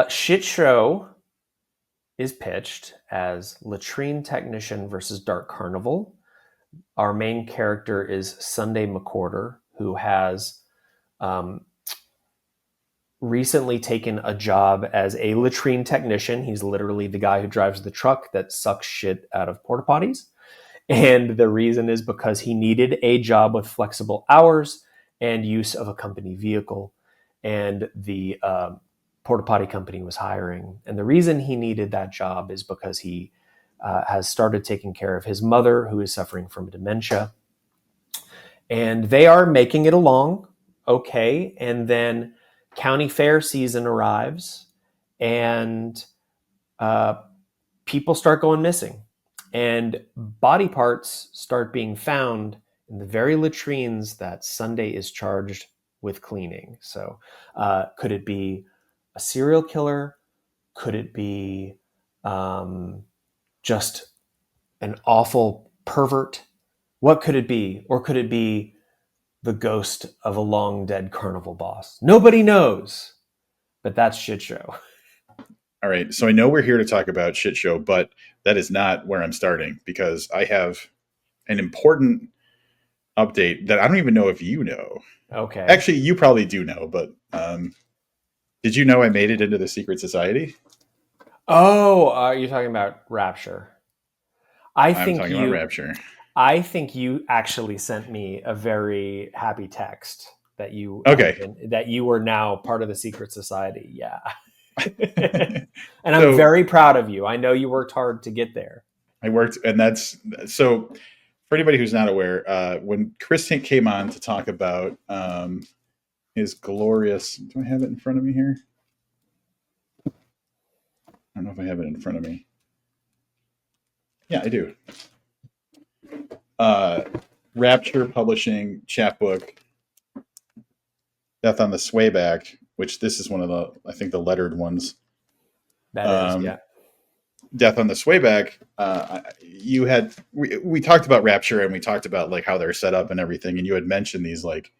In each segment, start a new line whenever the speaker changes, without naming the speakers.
Shit Show is pitched as Latrine Technician versus Dark Carnival. Our main character is Sunday McCorder, who has recently taken a job as a latrine technician. He's literally the guy who drives the truck that sucks shit out of porta potties. And the reason is because he needed a job with flexible hours and use of a company vehicle. And the porta potty company was hiring. And the reason he needed that job is because he has started taking care of his mother, who is suffering from dementia. And they are making it along okay. And then county fair season arrives, and people start going missing. And body parts start being found in the very latrines that Sunday is charged with cleaning. So could it be a serial killer? Could it be just an awful pervert? What could it be? Or could it be the ghost of a long dead carnival boss? Nobody knows, but that's Shit Show.
All right. So I know we're here to talk about Shit Show, but that is not where I'm starting, because I have an important update that I don't even know if you know.
Okay.
Actually, you probably do know, but did you know I made it into the secret society?
Oh, you're talking about Rapture.
I'm talking about Rapture.
I think you actually sent me a very happy text that you that you were now part of the secret society. Yeah. And I'm very proud of you. I know you worked hard to get there.
I worked, and that's so for anybody who's not aware, when Chris came on to talk about his glorious, do I have it in front of me here? I don't know if I have it in front of me. Yeah, I do. Rapture Publishing chapbook, Death on the Swayback, which this is one of the, I think, the lettered ones.
That is, yeah.
Death on the Swayback. We talked about Rapture, and we talked about like how they're set up and everything, and you had mentioned these like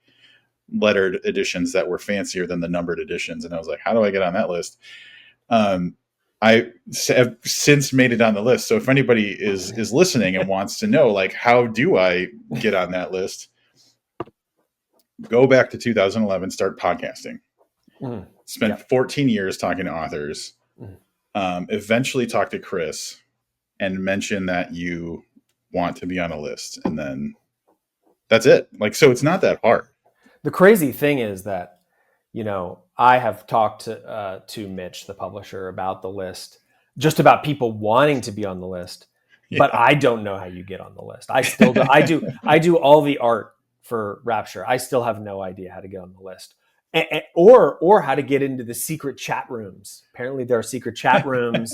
lettered editions that were fancier than the numbered editions, and I was like, how do I get on that list? I have since made it on the list. So if anybody is listening and wants to know, like, how do I get on that list? Go back to 2011, start podcasting. Spent 14 years talking to authors. Eventually talk to Chris and mention that you want to be on a list. And then that's it. Like, so it's not that hard.
The crazy thing is that, you know, I have talked to Mitch, the publisher, about the list, just about people wanting to be on the list, but I don't know how you get on the list. I still do. I do all the art for Rapture. I still have no idea how to get on the list, or how to get into the secret chat rooms. Apparently, there are secret chat rooms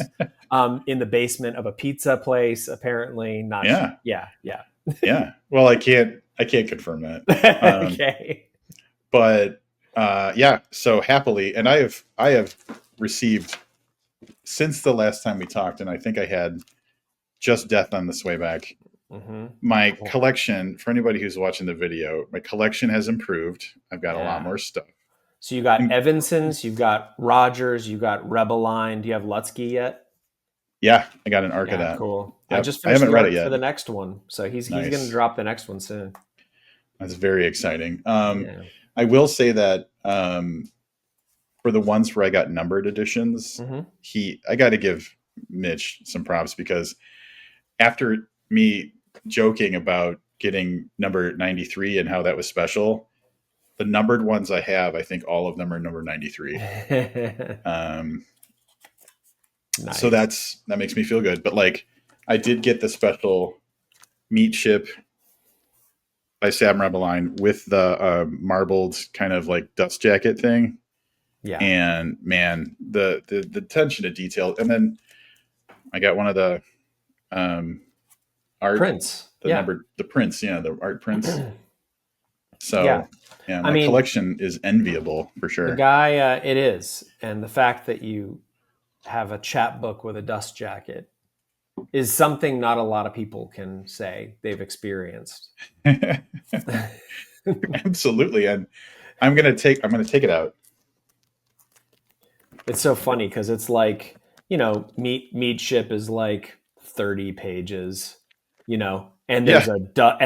in the basement of a pizza place. Apparently, not.
Yeah. Well, I can't confirm that.
Okay.
But so happily, and I have received since the last time we talked, and I think I had just Death on the Swayback. My collection, for anybody who's watching the video, my collection has improved. I've got a lot more stuff.
So you got Evanson's, you've got Rogers, you got Rebelline. Do you have Lutsky yet?
Yeah, I got an arc of that.
Cool.
Yep.
I just finished
haven't
the
read
art
it yet
for the next one, so he's going to drop the next one soon.
That's very exciting. I will say that for the ones where I got numbered editions, I got to give Mitch some props, because after me joking about getting number 93 and how that was special, the numbered ones I have, I think all of them are number 93. Nice. So that makes me feel good. But like, I did get the special meat ship by Sam Rebelline with the marbled kind of like dust jacket thing. Yeah. And man, the attention to detail. And then I got one of the art prints. The prints, the art prints. So my collection is enviable for sure.
The guy, it is. And the fact that you have a chapbook with a dust jacket is something not a lot of people can say they've experienced.
Absolutely. And I'm going to take it out.
It's so funny because it's like, meat ship is like 30 pages, and
Yeah,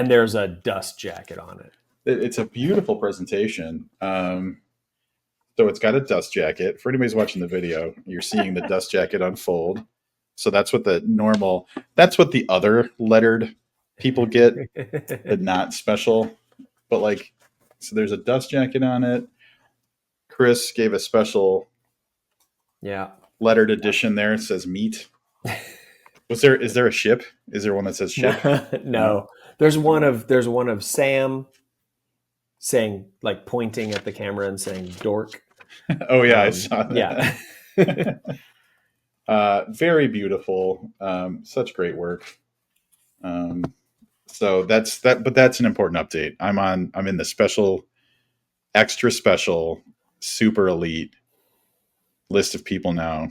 there's a dust jacket on it.
it's a beautiful presentation. So it's got a dust jacket. For anybody who's watching the video, you're seeing the dust jacket unfold. So that's what that's what the other lettered people get, the not special. But like, so there's a dust jacket on it. Chris gave a special
Yeah.
lettered edition there. It says meat. Is there a ship? Is there one that says ship?
No,
No.
no. There's one of Sam saying, like, pointing at the camera and saying dork.
Oh yeah, I saw
Yeah.
that. Very beautiful. Such great work. Um, so that's that, but that's an important update. I'm in the special, extra special, super elite list of people now.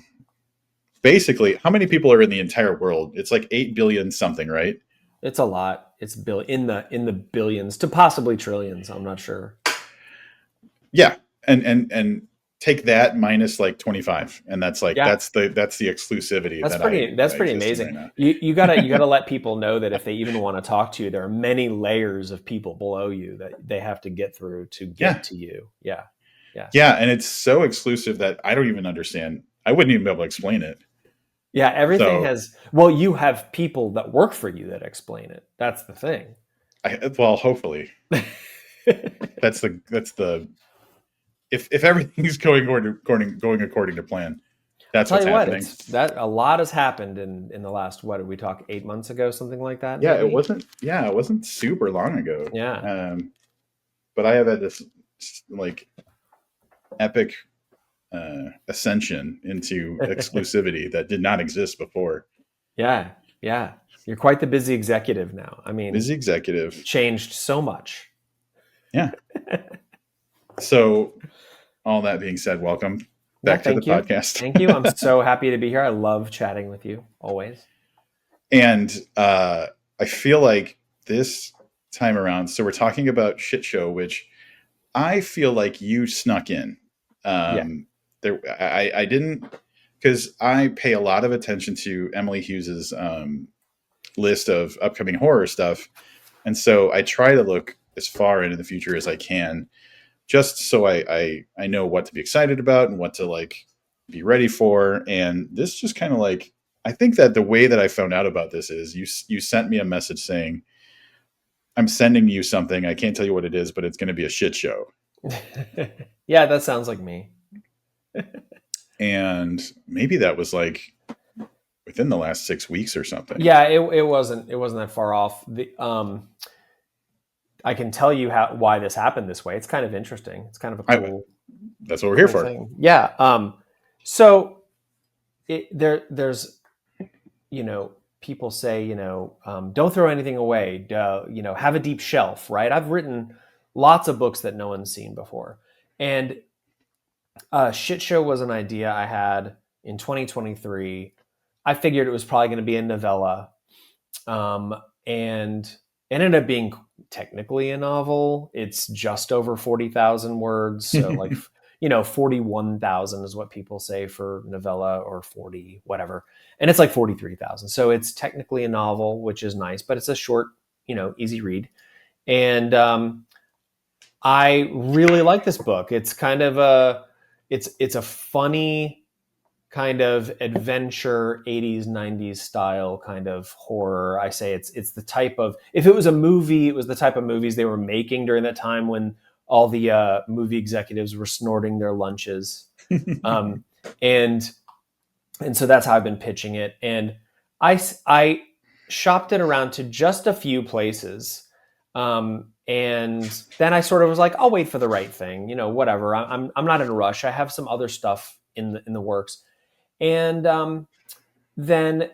Basically, how many people are in the entire world? It's like 8 billion something, right?
It's a lot. It's in the billions to possibly trillions. I'm not sure.
Yeah. And take that minus like 25, and that's like
Yeah.
that's the exclusivity
That's
that
pretty. That's
I
pretty
exist in
amazing.
right now.
You gotta let people know that if they even want to talk to you, there are many layers of people below you that they have to get through to
Yeah.
get to you. Yeah, yeah,
Yeah, and it's so exclusive that I don't even understand. I wouldn't even be able to explain it.
yeah. Everything
So,
has. Well, you have people that work for you that explain it. That's the thing.
well, hopefully, that's the if everything's going according to plan,
I'll
that's
tell
what's
you what.
happening.
It's that a lot has happened in the last, what did we talk, 8 months ago, something like that,
Yeah,
maybe.
it wasn't super long ago.
Yeah.
But I have had this like epic ascension into exclusivity that did not exist before.
Yeah, yeah. You're quite the busy executive now. I mean,
Busy executive.
changed so much.
Yeah. So, all that being said, welcome
Yeah,
back to the
thank you.
podcast.
Thank you. I'm so happy to be here. I love chatting with you always.
And I feel like this time around, so we're talking about Shit Show, which I feel like you snuck in.
Yeah.
I didn't, because I pay a lot of attention to Emily Hughes's list of upcoming horror stuff, and so I try to look as far into the future as I can, just so I know what to be excited about and what to like be ready for. And this just kind of like, I think that the way that I found out about this is you sent me a message saying, I'm sending you something. I can't tell you what it is, but it's going to be a shit show.
Yeah, that sounds like me.
And maybe that was like within the last 6 weeks or something.
Yeah, it wasn't that far off. I can tell you why this happened this way. It's kind of interesting. It's kind of a cool.
That's what we're here for.
Thing. Yeah. So there's, people say, don't throw anything away. Have a deep shelf, right? I've written lots of books that no one's seen before, and Shit Show was an idea I had in 2023. I figured it was probably going to be a novella, and it ended up being technically a novel. It's just over 40,000 words, so like 41,000 is what people say for novella, or 40 whatever, and it's like 43,000. So it's technically a novel, which is nice, but it's a short, easy read. And I really like this book. It's kind of it's a funny kind of adventure 80s 90s style kind of horror. I say it's the type of, if it was a movie, it was the type of movies they were making during that time when all the movie executives were snorting their lunches. And so that's how I've been pitching it. And I shopped it around to just a few places. And then I sort of was like, I'll wait for the right thing, whatever. I'm not in a rush. I have some other stuff in the works. And then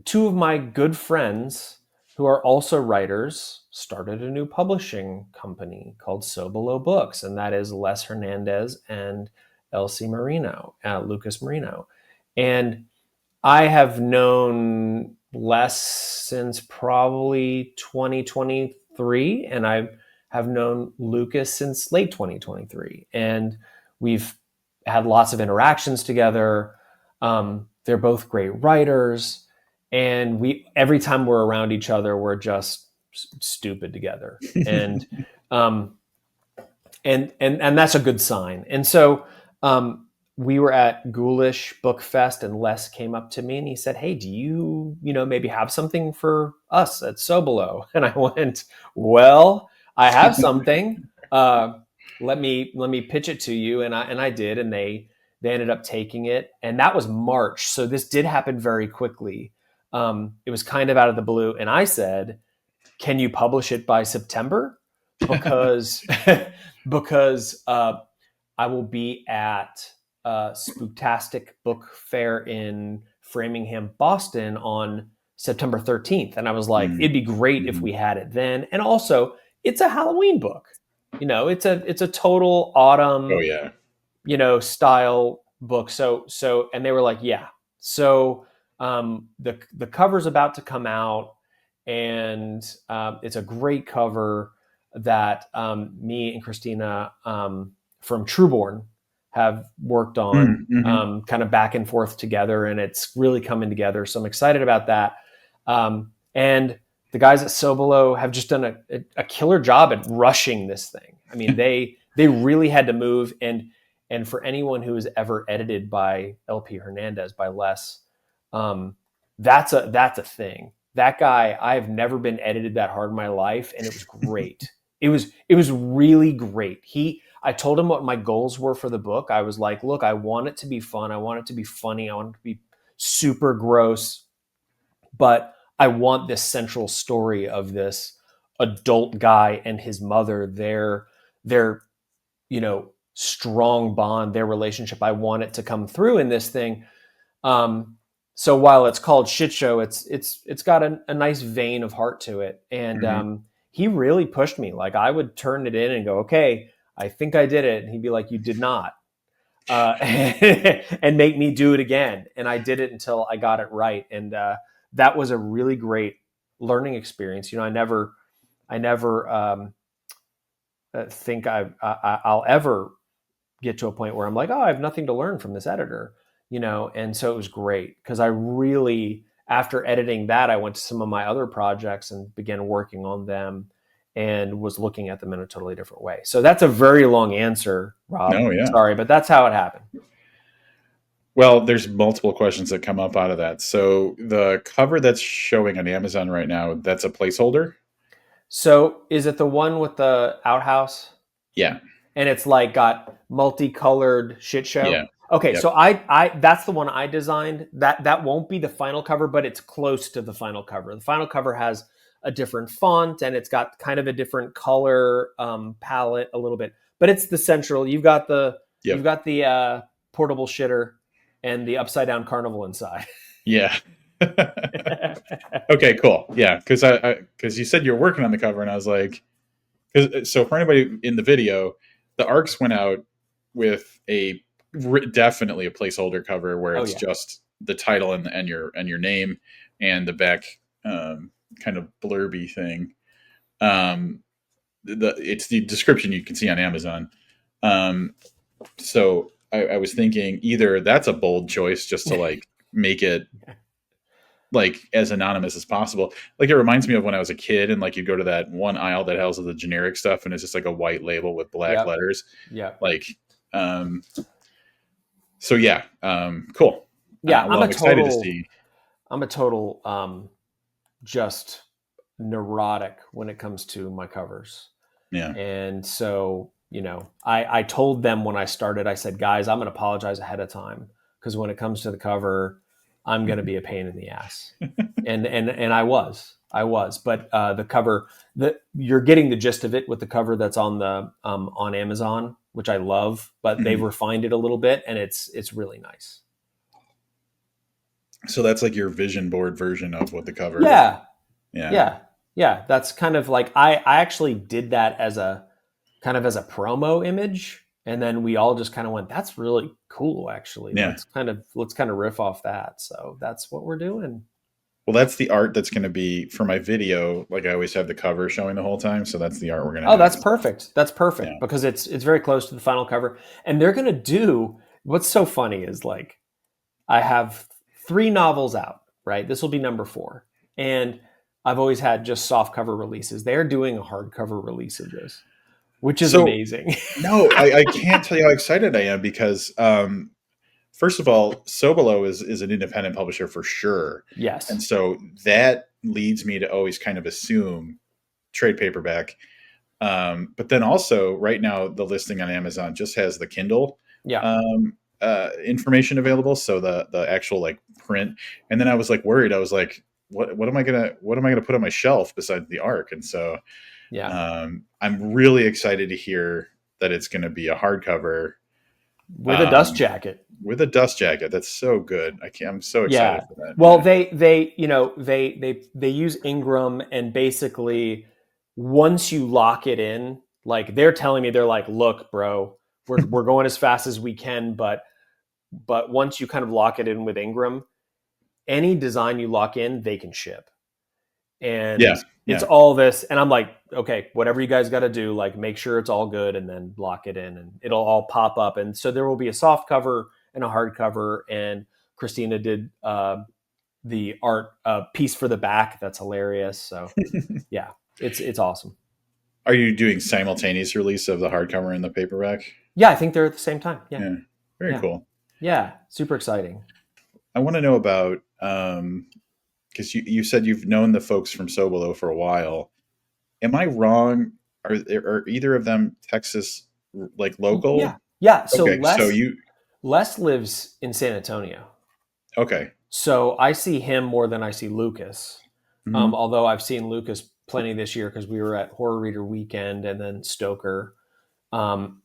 two of my good friends, who are also writers, started a new publishing company called Sobelo Books, and that is Les Hernandez and Elsie Marino, Lucas Marino. And I have known Les since probably 2023, and I have known Lucas since late 2023. And we've had lots of interactions together. They're both great writers, and every time we're around each other, we're just stupid together, and that's a good sign. And so we were at Ghoulish Book Fest, and Les came up to me and he said, "Hey, do you maybe have something for us at Sobelo?" And I went, "Well, I have something. Let me pitch it to you." And I did, and they ended up taking it, and that was March. So this did happen very quickly. It was kind of out of the blue, and I said, "Can you publish it by September? Because I will be at Spooktastic Book Fair in Framingham, Boston on September 13th." And I was like, it'd be great if we had it then. And also, it's a Halloween book. It's a total autumn, style book. So, and they were like, yeah. So the cover's about to come out, and it's a great cover that me and Christina from Trueborn have worked on, kind of back and forth together, and it's really coming together. So I'm excited about that. And the guys at Sobelo have just done a killer job at rushing this thing. I mean, they really had to move, and for anyone who has ever edited by LP Hernandez, by Les, that's a thing. That guy, I've never been edited that hard in my life, and it was great. It was really great. I told him what my goals were for the book. I was like, look, I want it to be fun. I want it to be funny. I want it to be super gross, but I want this central story of this adult guy and his mother, their strong bond, their relationship. I want it to come through in this thing. So while it's called SHITSHOW, it's got a nice vein of heart to it. And he really pushed me. Like, I would turn it in and go, okay, I think I did it. And he'd be like, you did not. And make me do it again. And I did it until I got it right. And that was a really great learning experience. I never think I'll ever get to a point where I'm like, oh, I have nothing to learn from this editor. And so it was great, because I really, after editing that, I went to some of my other projects and began working on them and was looking at them in a totally different way. So that's a very long answer, Rob.
No, yeah.
Sorry, but that's how it happened.
Well, there's multiple questions that come up out of that. So the cover that's showing on Amazon right now, that's a placeholder?
So is it the one with the outhouse?
Yeah.
And it's like got multicolored shit show?
Yeah.
Okay, yep. So I that's the one I designed. That won't be the final cover, but it's close to the final cover. The final cover has a different font, and it's got kind of a different color palette a little bit. But it's the central. You've got the portable shitter and the upside down carnival inside.
Yeah. Okay, cool. Yeah, because you said you were working on the cover, and I was like, so for anybody in the video, the ARCs went out with definitely a placeholder cover where it's just the title and your name, and the back kind of blurby thing. It's the description you can see on Amazon. So I was thinking either that's a bold choice just to like make it like as anonymous as possible. Like, it reminds me of when I was a kid and like you go to that one aisle that has the generic stuff and it's just like a white label with black letters. Yeah. Like, so yeah. Cool.
Yeah.
I'm excited to see.
I'm a total, just neurotic when it comes to my covers.
Yeah.
And so, I told them when I started, I said, guys, I'm going to apologize ahead of time, because when it comes to the cover, I'm going to be a pain in the ass. and I was, but the cover, you're getting the gist of it with the cover that's on the, on Amazon, which I love, but they've refined it a little bit, and it's really nice.
So that's like your vision board version of what the cover.
Yeah. That's kind of like, I actually did that as a promo image. And then we all just kind of went, that's really cool, actually. Yeah. Let's kind of riff off that. So that's what we're doing.
Well, that's the art that's going to be for my video. Like, I always have the cover showing the whole time. So that's the art we're going to
have. That's perfect. That's perfect, because it's very close to the final cover. And they're going to do what's so funny is like I have 3 novels out, right? This will be number 4. And I've always had just softcover releases. They're doing a hardcover release of this, which is
So
amazing.
no, I can't tell you how excited I am because first of all, Sobelo is an independent publisher for sure.
Yes.
And so that leads me to always kind of assume trade paperback. But then also right now the listing on Amazon just has the Kindle
Yeah.
information available. So the actual like print. And then I was like worried. I was like, what am I gonna put on my shelf besides the ARC? And so
Yeah.
I'm really excited to hear that it's going to be a hardcover
With a dust jacket.
with a dust jacket. That's so good. I'm so excited
Yeah.
for that.
Well,
Yeah.
they use Ingram, and basically once you lock it in, like they're telling me, they're like, look, bro, we're going as fast as we can, but once you kind of lock it in with Ingram, any design you lock in, they can ship. And
Yeah.
it's
Yeah.
all this, and I'm like, okay, whatever you guys got to do, like make sure it's all good, and then lock it in, and it'll all pop up. And so there will be a soft cover and a hard cover, and Christina did the art piece for the back. That's hilarious. So yeah, it's awesome.
Are you doing simultaneous release of the hardcover and the paperback?
Yeah, I think they're at the same time. Yeah,
Yeah. Very
yeah,
cool.
yeah. Super exciting.
I want to know about because you said you've known the folks from Sobelo for a while. Am I wrong? Are either of them Texas like local?
Yeah, yeah. So
Okay, so you
Les lives in San Antonio.
okay.
So I see him more than I see Lucas.
Mhm.
Although I've seen Lucas plenty this year because we were at Horror Reader Weekend and then Stoker, and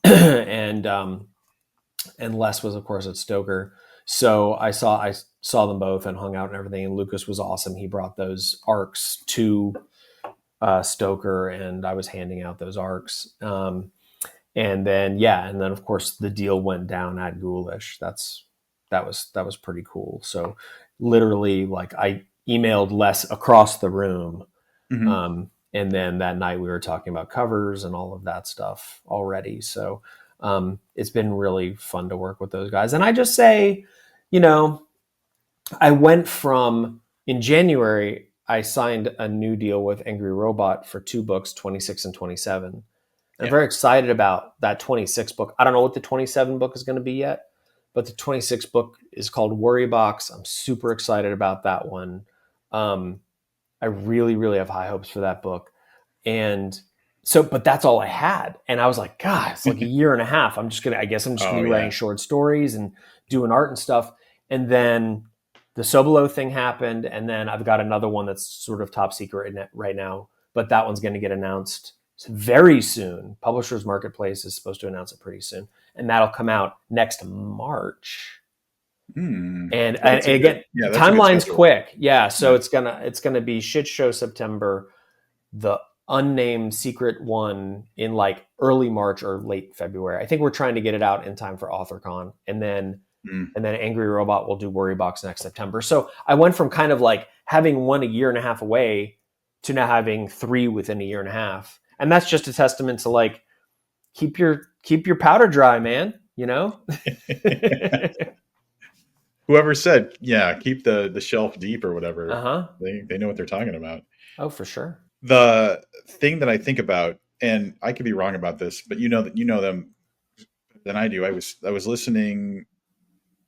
Les was of course at Stoker. So I saw them both and hung out and everything. And Lucas was awesome. He brought those arcs to Stoker, and I was handing out those arcs. And then of course the deal went down at Ghoulish. That was pretty cool. So literally, like I emailed Les across the room,
Mhm.
and then that night we were talking about covers and all of that stuff already. So it's been really fun to work with those guys. And I just say, I went from in January. I signed a new deal with Angry Robot for 2 books, 26 and 27. I'm
Yeah.
very excited about that 26 book. I don't know what the 27 book is going to be yet, but the 26 book is called Worry Box. I'm super excited about that one. I really, really have high hopes for that book. And so, but that's all I had. And I was like, God, it's like a year and a half. I guess I'm just going
Oh
to be writing
yeah.
short stories and doing art and stuff. And then the Sobelo thing happened. And then I've got another one that's sort of top secret right now, but that one's going to get announced very soon. Publishers Marketplace is supposed to announce it pretty soon, and that'll come out next March. And again,
that's a good
timeline's
schedule.
quick. Yeah, so
Yeah.
it's gonna be SHITSHOW September, the unnamed secret one in like early March or late February. I think we're trying to get it out in time for AuthorCon, and then
Mm.
Angry Robot will do Worry Box next September. So I went from kind of like having one a year and a half away to now having 3 within a year and a half. And that's just a testament to like keep your powder dry, man.
Whoever said, yeah, keep the shelf deep or whatever.
Uh-huh.
They know what they're talking about.
Oh, for sure.
The thing that I think about, and I could be wrong about this, but you know them than I do. I was listening,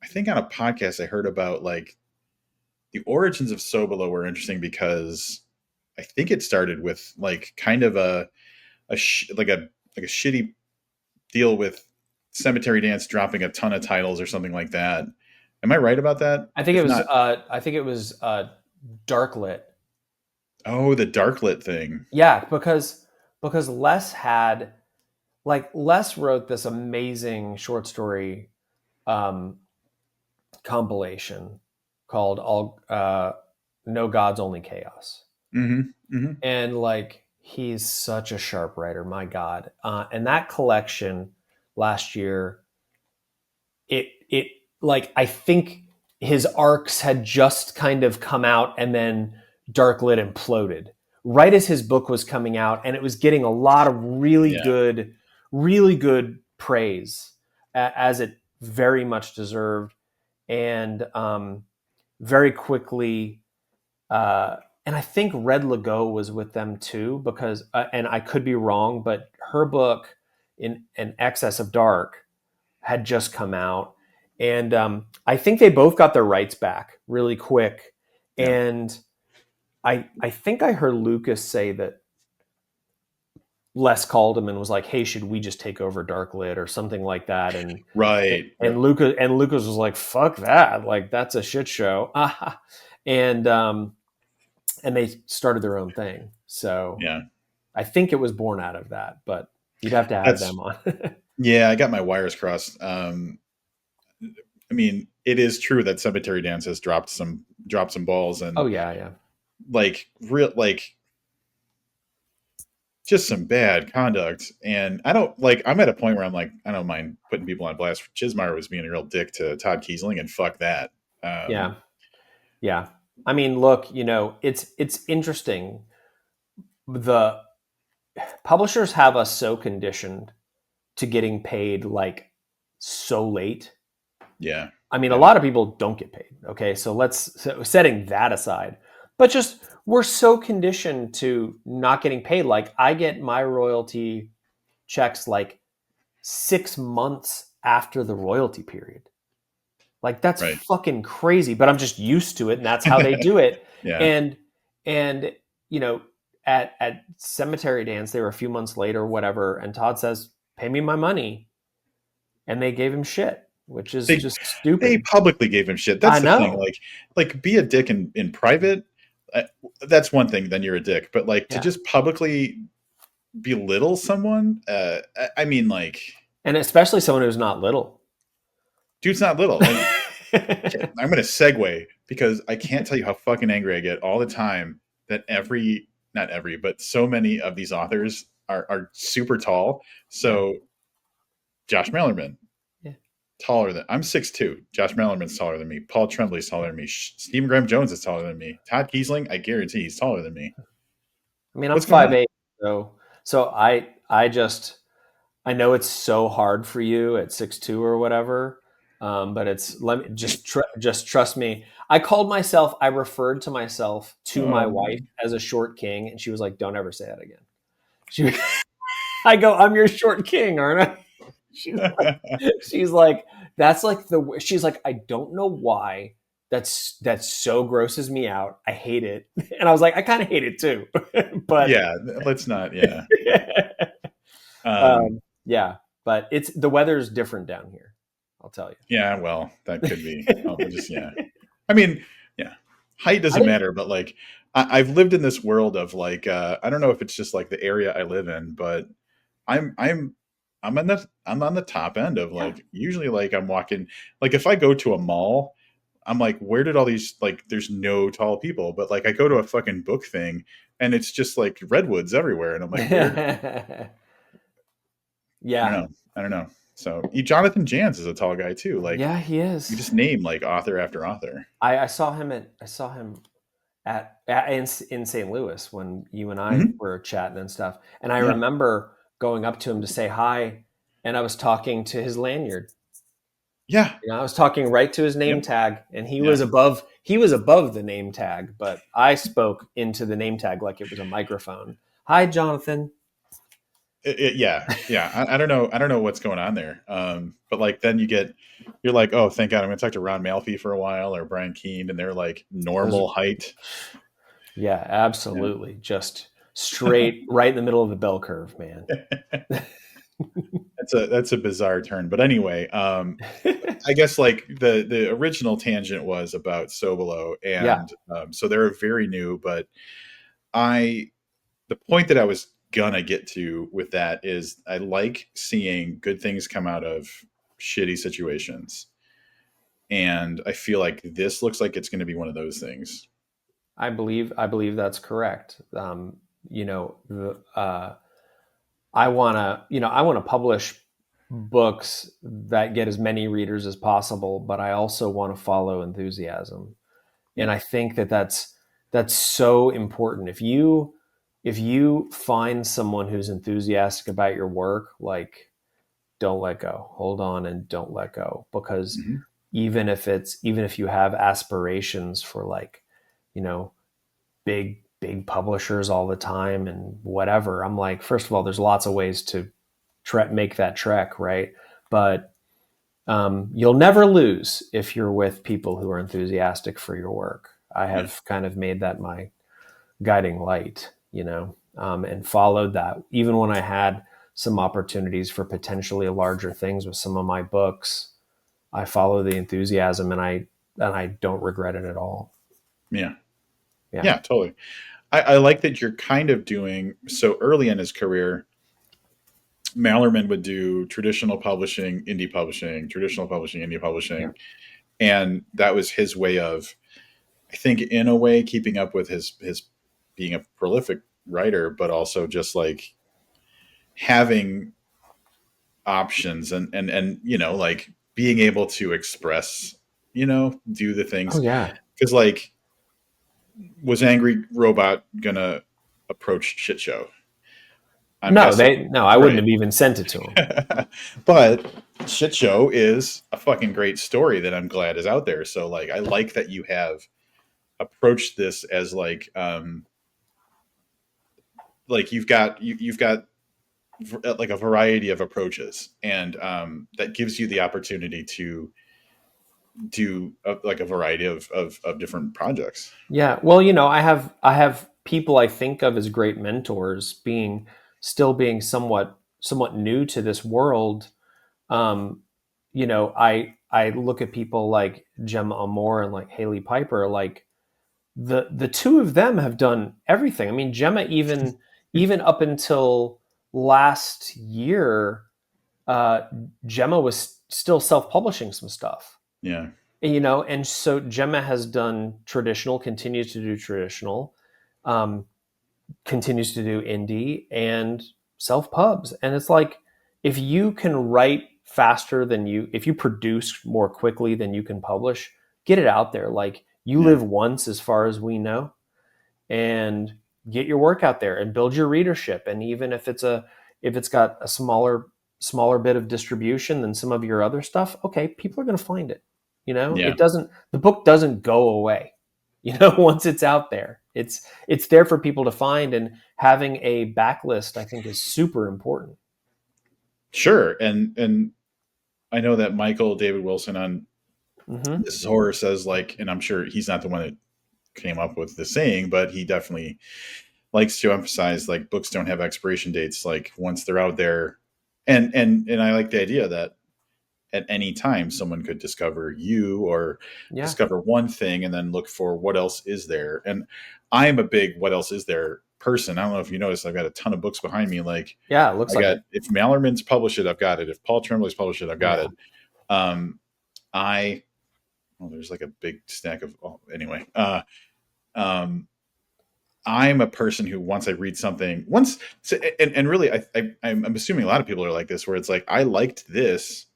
I think on a podcast I heard about like the origins of Sobelo were interesting because I think it started with like kind of like a shitty deal with Cemetery Dance dropping a ton of titles or something like that. Am I right about that?
I think
If
it was
not,
Darklit.
oh, the Darklit thing.
Yeah, because Les wrote this amazing short story compilation called All No Gods Only Chaos.
Mm-hmm. Mm-hmm.
And like he's such a sharp writer, my God. And that collection last year, it like I think his arcs had just kind of come out, and then Darklit imploded right as his book was coming out, and it was getting a lot of really good praise as it very much deserved. And very quickly, and I think Red Legault was with them too, because, and I could be wrong, but her book in Excess of Dark had just come out. And I think they both got their rights back really quick.
Yeah.
And I think I heard Lucas say that Les called him and was like, "Hey, should we just take over Darklit or something like that?" And
Right.
and Lucas was like, "Fuck that! Like that's a shit show." And they started their own thing. So
Yeah,
I think it was born out of that, but you'd have to have them on.
yeah. I got my wires crossed. I mean, it is true that Cemetery Dance has dropped some balls, and
Oh yeah.
like real like just some bad conduct. And I don't like. I'm at a point where I'm like, I don't mind putting people on blast. Chizmar was being a real dick to Todd Kiesling, and fuck that.
Yeah. I mean, look, it's interesting. The publishers have us so conditioned to getting paid like so late.
Yeah.
I mean, a lot of people don't get paid. Okay. So setting that aside, but just we're so conditioned to not getting paid. Like I get my royalty checks like 6 months after the royalty period. Like that's
Right.
fucking crazy, but I'm just used to it, and that's how they do it.
Yeah.
And at Cemetery Dance, they were a few months later, or whatever, and Todd says, "Pay me my money," and they gave him shit, which is just stupid.
They publicly gave him shit. That's the thing. Like be a dick in private. That's one thing. Then you're a dick. But like to just publicly belittle someone. I mean, like,
and especially someone who's not little.
Dude's not little. And I'm going to segue because I can't tell you how fucking angry I get all the time that not every, but so many of these authors are super tall. So Josh Malerman, taller than I'm 6'2". Josh Malerman's taller than me. Paul Tremblay's taller than me. Stephen Graham Jones is taller than me. Todd Kiesling, I guarantee he's taller than me.
I mean, I'm 5'8", so I know it's so hard for you at 6'2" or whatever. But just trust me. I referred to myself to my wife as a short king, and she was like, "Don't ever say that again." I go, "I'm your short king, aren't I?" She's like, "That's like she's like, I don't know why that so grosses me out. I hate it." And I was like, I kind of hate it too. But
yeah, let's not. Yeah.
Yeah, but the weather's different down here. I'll tell you.
Yeah, well, that could be. I mean, yeah, height doesn't matter, but like, I've lived in this world of like, I don't know if it's just like the area I live in, but I'm on the top end of like, usually like I'm walking, like if I go to a mall, I'm like, where did all these, like, there's no tall people, but like I go to a fucking book thing and it's just like redwoods everywhere, and I'm like,
yeah,
I don't know. So Jonathan Jans is a tall guy too. Like,
yeah, he is.
You just name like author after author.
I saw him in St. Louis when you and I were chatting and stuff, and I remember going up to him to say hi, and I was talking to his lanyard.
Yeah,
I was talking right to his name tag, and he was above the name tag, but I spoke into the name tag like it was a microphone. Hi, Jonathan.
Yeah. I don't know what's going on there. But like then you're like, oh, thank God, I'm going to talk to Ron Malfi for a while or Brian Keene, and they're like normal height.
Yeah, absolutely. Yeah. Just straight right in the middle of the bell curve, man.
That's a bizarre turn, but anyway, I guess like the original tangent was about Sobelo, and so they're very new, but the point that I was gonna get to with that is I like seeing good things come out of shitty situations, and I feel like this looks like it's going to be one of those things.
I believe that's correct. I want to publish books that get as many readers as possible, but I also want to follow enthusiasm, and I think that's so important. If you find someone who's enthusiastic about your work, like don't let go. Hold on and don't let go, because
Mm-hmm.
even if you have aspirations for like, you know, big publishers all the time and whatever, I'm like, first of all, there's lots of ways to make that trek, right? But you'll never lose if you're with people who are enthusiastic for your work. I
Yeah.
have kind of made that my guiding light, and followed that. Even when I had some opportunities for potentially larger things with some of my books, I follow the enthusiasm, and I don't regret it at all.
Yeah.
Yeah.
Yeah, totally. I like that you're kind of doing so early in his career. Mallerman would do traditional publishing, indie publishing, traditional publishing, indie
Yeah.
publishing. And that was his way of, I think, in a way, keeping up with his being a prolific writer, but also just like having options and like being able to express, do the
Oh
things.
yeah.
Because like, was Angry Robot gonna approach Shit Show? I'm guessing,
No, I wouldn't
right?
have even sent it to him.
But Shit Show is a fucking great story that I'm glad is out there. So like, I like that you have approached this as like you've got like a variety of approaches, and that gives you the opportunity to do like a variety of different projects.
Yeah. Well, I have people I think of as great mentors being somewhat new to this world. Um, I look at people like Gemma Amore and like Haley Piper, like the two of them have done everything. I mean, Gemma even up until last year, uh, Gemma was still self-publishing some stuff.
Yeah.
And so Gemma has done traditional, continues to do traditional, um, continues to do indie and self pubs. And it's like, if you can write faster if you produce more quickly than you can publish, get it out there. Like, you
Yeah.
live once, as far as we know, and get your work out there and build your readership. And even if it's got a smaller bit of distribution than some of your other stuff, okay, people are going to find it.
Yeah.
The book doesn't go away. Once it's out there, it's there for people to find, and having a backlist, I think, is super important.
Sure. And I know that Michael David Wilson on
Mm-hmm.
This Is Horror says, like, and I'm sure he's not the one that came up with the saying, but he definitely likes to emphasize, like, books don't have expiration dates. Like, once they're out there, and I like the idea that at any time someone could discover you or
Yeah.
discover one thing and then look for what else is there. And I'm a big what else is there person. I don't know if you noticed, I've got a ton of books behind me. Like,
Yeah. It looks
I
like
got,
it.
if Mallerman's published it, I've got it. If Paul Tremblay's published it, I've got
Yeah.
it. I well, there's like a big stack of, anyway. Um, I'm a person who, once I read something once, and really, I'm assuming a lot of people are like this, where it's like, I liked this,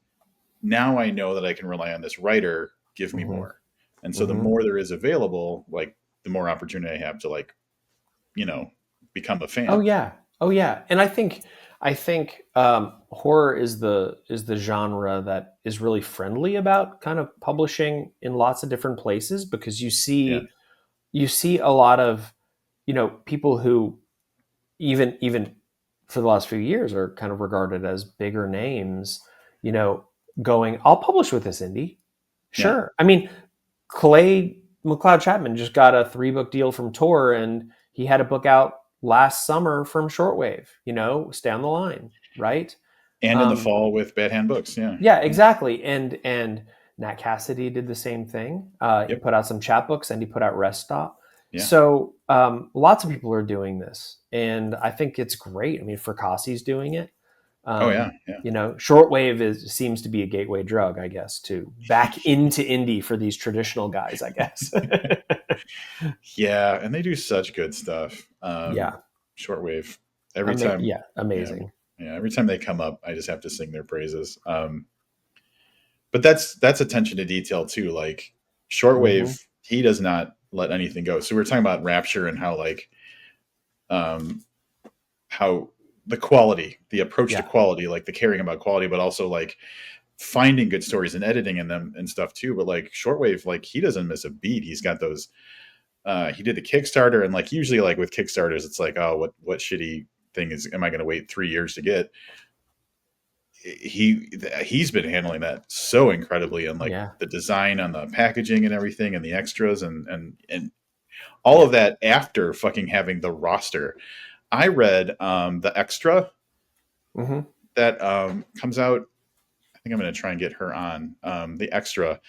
now I know that I can rely on this writer. Give me
Mm-hmm.
more. And so the
Mm-hmm.
more there is available, like, the more opportunity I have to, like, you know, become a
Oh
fan.
yeah. Oh yeah. And I think horror is the genre that is really friendly about kind of publishing in lots of different places, because you
Yeah.
see you see a lot of people who even for the last few years are kind of regarded as bigger names, you know, going, I'll publish with this indie.
Yeah.
Sure. I mean, Clay McLeod Chapman just got a 3-book deal from Tor, and he had a book out last summer from Shortwave. Stay on the line, right?
And in the
Um,
fall with Bad Hand Books. Yeah.
yeah, exactly. And Nat Cassidy did the same thing. He
Yep.
put out some chapbooks, and he put out Rest Stop.
Yeah.
So lots of people are doing this, and I think it's great. I mean, Fracasse's doing it.
Oh yeah. Yeah.
Shortwave seems to be a gateway drug, I guess, to back into indie for these traditional guys, I guess.
Yeah. And they do such good stuff.
Yeah,
Shortwave. Every time.
yeah,
Yeah.
amazing.
Yeah. Every time they come up, I just have to sing their praises. But that's attention to detail too. Like,
Hmm.
Shortwave, he does not let anything go. So we are talking about Rapture and how, like, um, how the quality, the approach to
Yeah.
quality, like the caring about quality, but also like finding good stories and editing in them and stuff too. But like Shortwave, like he doesn't miss a beat. He's got those. He did the Kickstarter, and like usually, like with Kickstarters, it's like, oh, what shitty thing am I going to wait 3 years to get? He's been handling that so incredibly, and like
Yeah.
the design on the packaging and everything, and the extras, and all
Yeah.
of that after fucking having the roster. I read the extra
Mm-hmm.
that comes out. I think I'm going to try and get her on the extra,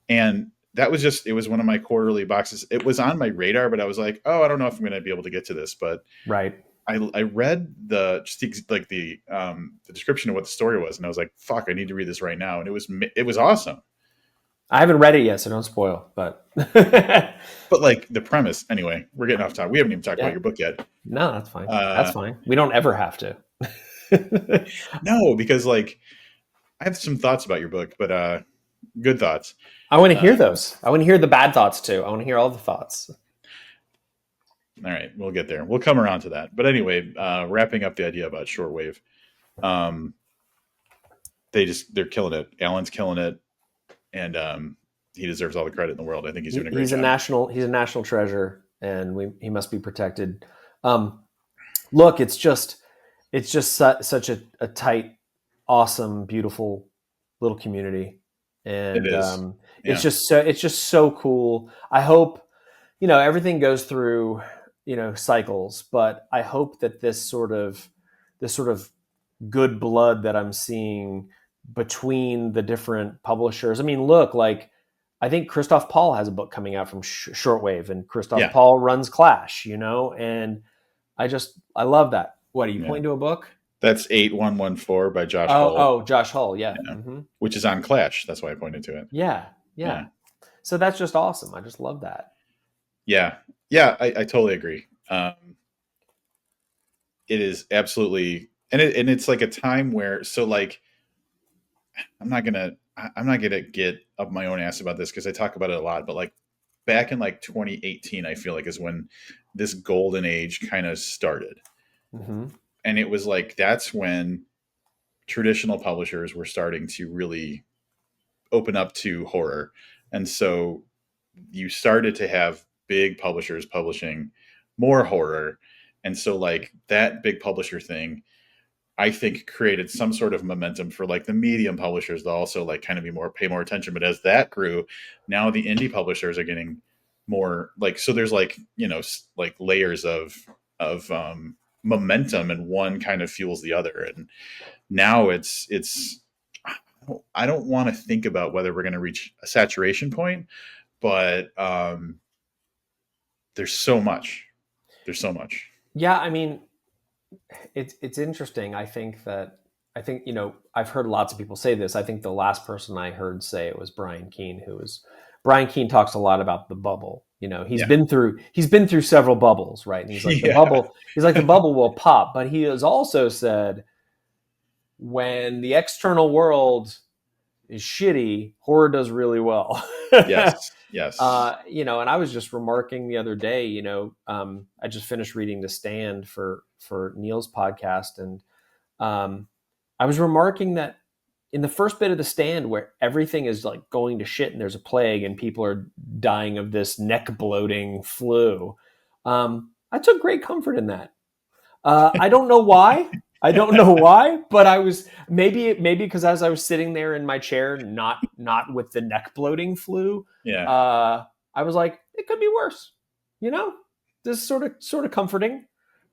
and that was just, it was one of my quarterly boxes. It was on my radar, but I was like, oh, I don't know if I'm going to be able to get to this. But
Right.
I read the just like the description of what the story was, and I was like, fuck, I need to read this right now. And it was awesome.
I haven't read it yet, so don't spoil. But
But like the premise, anyway, we're getting off topic. We haven't even talked about
yeah,
your book yet.
no, that's fine. That's
Uh,
fine. We don't ever have to.
no, because like I have some thoughts about your book, but good thoughts.
I want to
Uh,
hear those. I want to hear the bad thoughts too. I want to hear all the thoughts.
all right, we'll get there. We'll come around to that. But anyway, wrapping up the idea about shortwave, um, they're killing it. Alan's killing it, and he deserves all the credit in the world. I think he's doing a great job.
He's a national treasure, and he must be protected. Look, it's just such a tight, awesome, beautiful little community, and
It is. Yeah.
it's just so cool. I hope everything goes through cycles, but I hope that this sort of good blood that I'm seeing between the different publishers. I mean, look, like I think Christoph Paul has a book coming out from Shortwave, and Christoph Paul runs Clash, and I love that. What are you pointing to a book?
That's 8114 by Josh Hull.
Oh, Josh Hull, yeah.
Mm-hmm. Which is on Clash. That's why I pointed to it.
Yeah. So that's just awesome. I just love that.
Yeah, I totally agree. It is absolutely, and it's like a time where, so like, I'm not gonna get up my own ass about this because I talk about it a lot, but like back in like 2018, I feel like is when this golden age kind of started.
Mm-hmm.
And it was like, that's when traditional publishers were starting to really open up to horror. And so you started to have big publishers publishing more horror. And so like that big publisher thing, I think created some sort of momentum for like the medium publishers to also like kind of pay more attention. But as that grew, now the indie publishers are getting more like, so there's like, like layers of momentum, and one kind of fuels the other. And now it's I don't want to think about whether we're going to reach a saturation point, but there's so much.
Yeah, I mean, it's interesting. I think I've heard lots of people say this. I think the last person I heard say it was Brian Keene, Brian Keene talks a lot about the bubble. He's been through several bubbles, right? And he's like the bubble will pop, but he has also said when the external world is shitty, horror does really well.
Yes.
And I was just remarking the other day, I just finished reading The Stand for Neil's podcast, and I was remarking that in the first bit of The Stand, where everything is like going to shit and there's a plague and people are dying of this neck bloating flu, I took great comfort in that. I don't know why. But I was maybe because as I was sitting there in my chair, not with the neck bloating flu, I was like, it could be worse. This is sort of comforting.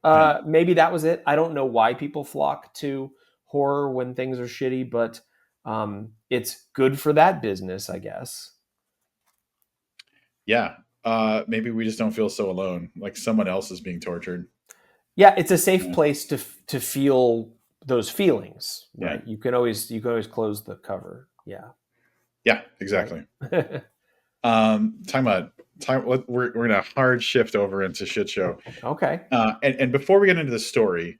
Maybe that was it. I don't know why people flock to horror when things are shitty, but it's good for that business, I guess.
Yeah. Maybe we just don't feel so alone, like someone else is being tortured.
Yeah, it's a safe place to feel those feelings, right?
Yeah.
You can always close the cover.
Yeah, exactly. Right. We're gonna hard shift over into shit show.
Okay.
And before we get into the story,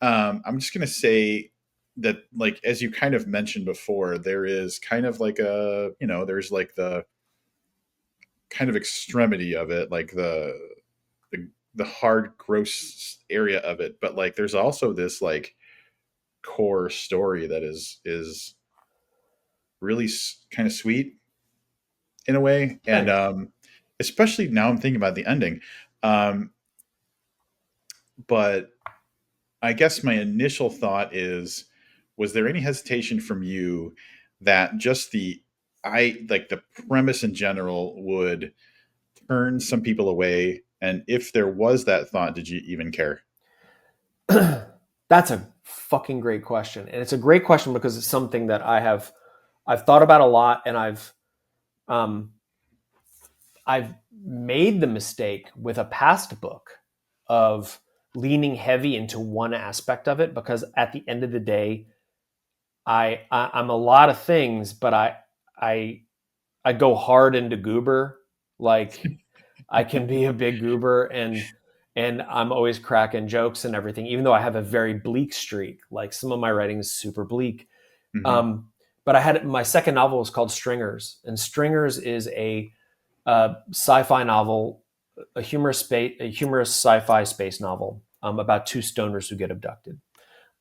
I'm just gonna say that, like, as you kind of mentioned before, there is kind of like there's like the kind of extremity of it, like the the hard, gross area of it, but like there's also this like core story that is really kind of sweet in a way, and
Thanks.
especially now I'm thinking about the ending. Um, but I guess my initial thought is, was there any hesitation from you that just the premise in general would turn some people away? And if there was that thought, did you even care?
That's a fucking great question, and it's a great question because it's something that I've thought about a lot, and um, I've made the mistake with a past book of leaning heavy into one aspect of it, because at the end of the day, I'm a lot of things, but I I go hard into goober. Like, I can be a big goober, and I'm always cracking jokes and everything, even though I have a very bleak streak. Like, some of my writing is super bleak.
Hmm.
Um, but I had my second novel was called Stringers, and Stringers is a sci-fi novel, a humorous sci-fi space novel about two stoners who get abducted.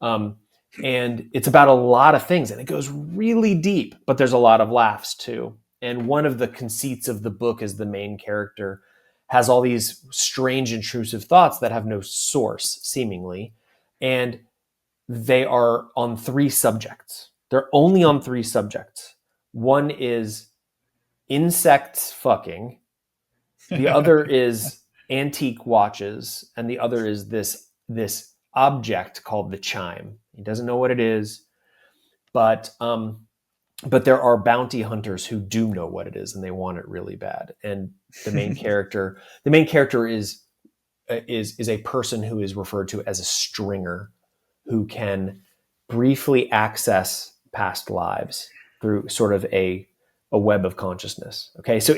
Um, and it's about a lot of things, and it goes really deep, but there's a lot of laughs too. And one of the conceits of the book is the main character has all these strange, intrusive thoughts that have no source, seemingly. And they are on three subjects. They're only on three subjects. One is insects fucking, the other is antique watches, and the other is this object called the chime. He doesn't know what it is, but there are bounty hunters who do know what it is, and they want it really bad. And the main character is a person who is referred to as a stringer, who can briefly access past lives through sort of a web of consciousness. Okay, so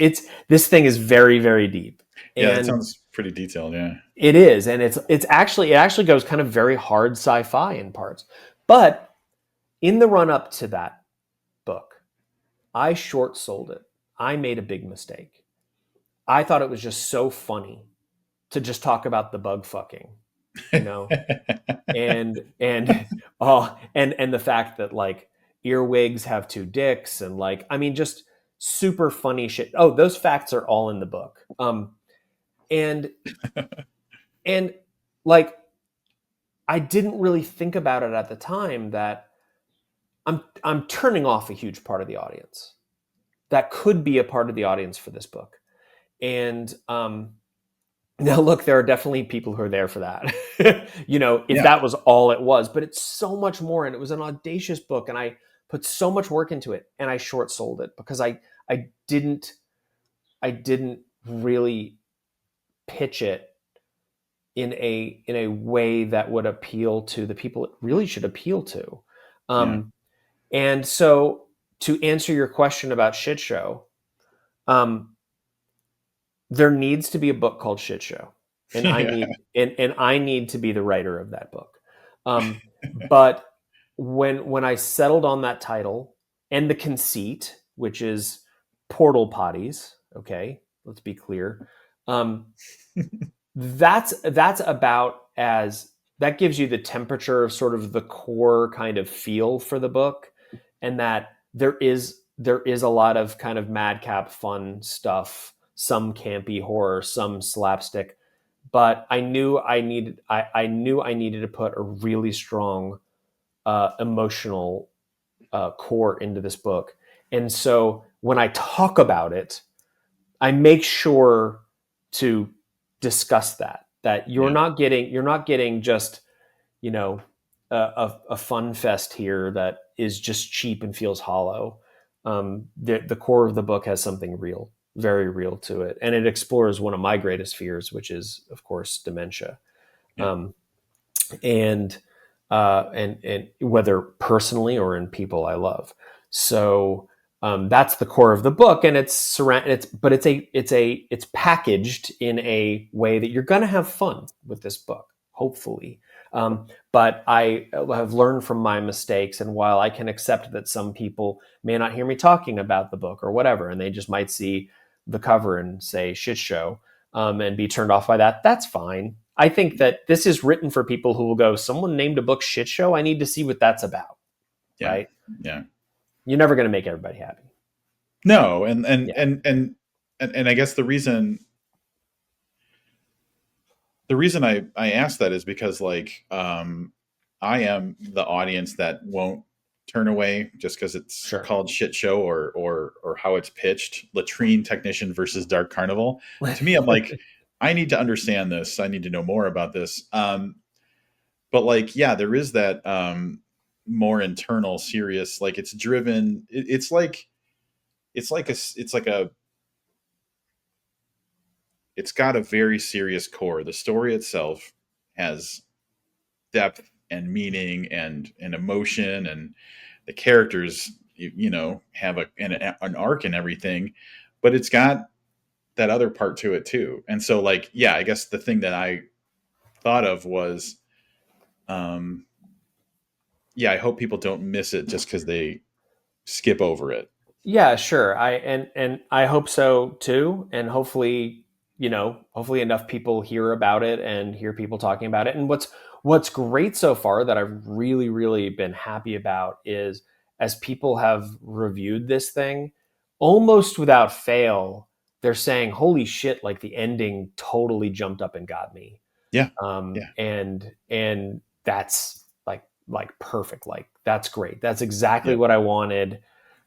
this thing is very, very deep,
Yeah, that
and
sounds pretty detailed. Yeah.
it is, and it actually goes kind of very hard sci-fi in parts. But in the run up to that book, I short sold it. I made a big mistake. I thought it was just so funny to just talk about the bug fucking, you know, and and the fact that, like, earwigs have two dicks, and, like, I mean, just super funny shit. Oh, those facts are all in the book. And and like, I didn't really think about it at the time that I'm turning off a huge part of the audience that could be a part of the audience for this book. And now, look, there are definitely people who are there for that. If
Yeah.
that was all it was, but it's so much more, and it was an audacious book, and I put so much work into it, and I short sold it because I didn't really pitch it in a way that would appeal to the people it really should appeal to.
Yeah.
And so, to answer your question about Shit Show, um, there needs to be a book called Shit Show, and I
Yeah.
need to be the writer of that book. But when I settled on that title and the conceit, which is portal potties, okay, let's be clear. That's about as that gives you the temperature of sort of the core kind of feel for the book, and that there is a lot of kind of madcap fun stuff, some campy horror, some slapstick. But I knew I needed to put a really strong emotional core into this book. And so when I talk about it, I make sure to discuss that you're
Yeah.
not getting just, a fun fest here that is just cheap and feels hollow. The core of the book has something real, very real to it, and it explores one of my greatest fears, which is, of course, dementia.
Yeah.
um, and and whether personally or in people I love. So that's the core of the book, and it's packaged in a way that you're going to have fun with this book, hopefully. But I have learned from my mistakes, and while I can accept that some people may not hear me talking about the book or whatever, and they just might see the cover and say "shit show," and be turned off by that, that's fine. I think that this is written for people who will go, someone named a book Shit Show. I need to see what that's about.
Yeah.
Right?
Yeah.
You're never going to make everybody happy.
No. And I guess the reason I asked that is because like, I am the audience that won't turn away just because it's called Shit Show or how it's pitched, latrine technician versus dark carnival. To me, I'm like, I need to understand this. I need to know more about this. But like, yeah, there is that more internal, serious, like it's driven. It's got a very serious core. The story itself has depth and meaning and emotion, and the characters, have an arc and everything, but it's got that other part to it too. And so like, yeah, I guess the thing that I thought of was, yeah, I hope people don't miss it just because they skip over it.
Yeah, sure. I hope so too. And hopefully, hopefully enough people hear about it and hear people talking about it. And what's great so far that I've really, really been happy about is as people have reviewed this thing, almost without fail, they're saying, holy shit, like the ending totally jumped up and got me.
Yeah.
And that's like perfect. Like that's great. That's exactly what I wanted.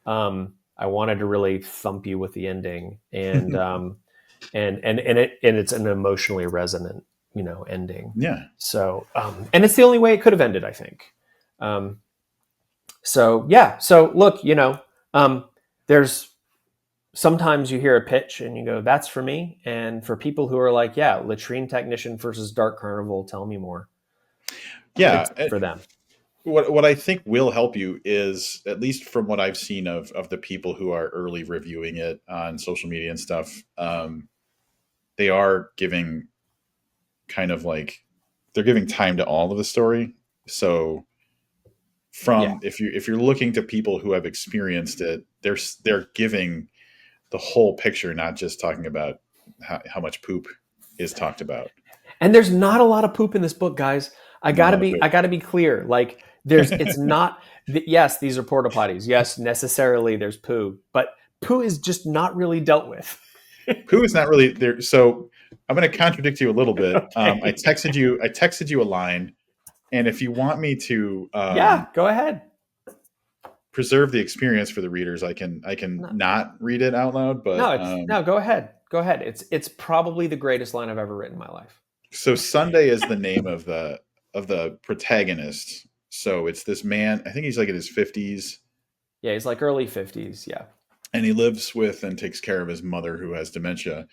I wanted to really thump you with the ending, and it's an emotionally resonant, ending.
Yeah.
So, and it's the only way it could have ended, I think. So yeah. So look, there's sometimes you hear a pitch and you go, "That's for me," and for people who are like, "Yeah, latrine technician versus dark carnival, tell me more."
Yeah,
it's for them.
What I think will help you is, at least from what I've seen of the people who are early reviewing it on social media and stuff, they are giving kind of like, they're giving time to all of the story. So if you're looking to people who have experienced it, they're giving the whole picture, not just talking about how much poop is talked about.
And there's not a lot of poop in this book, guys. I gotta be clear. Like it's not, yes, these are porta potties. Yes, necessarily there's poo, but poo is just not really dealt with.
Poo is not really there. So I'm going to contradict you a little bit. Okay. I texted you a line, and if you want me to,
go ahead.
Preserve the experience for the readers, I can not read it out loud, but
no, go ahead. Go ahead. It's probably the greatest line I've ever written in my life.
So Sunday is the name of the protagonist. So it's this man, I think he's like in his 50s.
Yeah, he's like early 50s, yeah.
And he lives with and takes care of his mother who has dementia.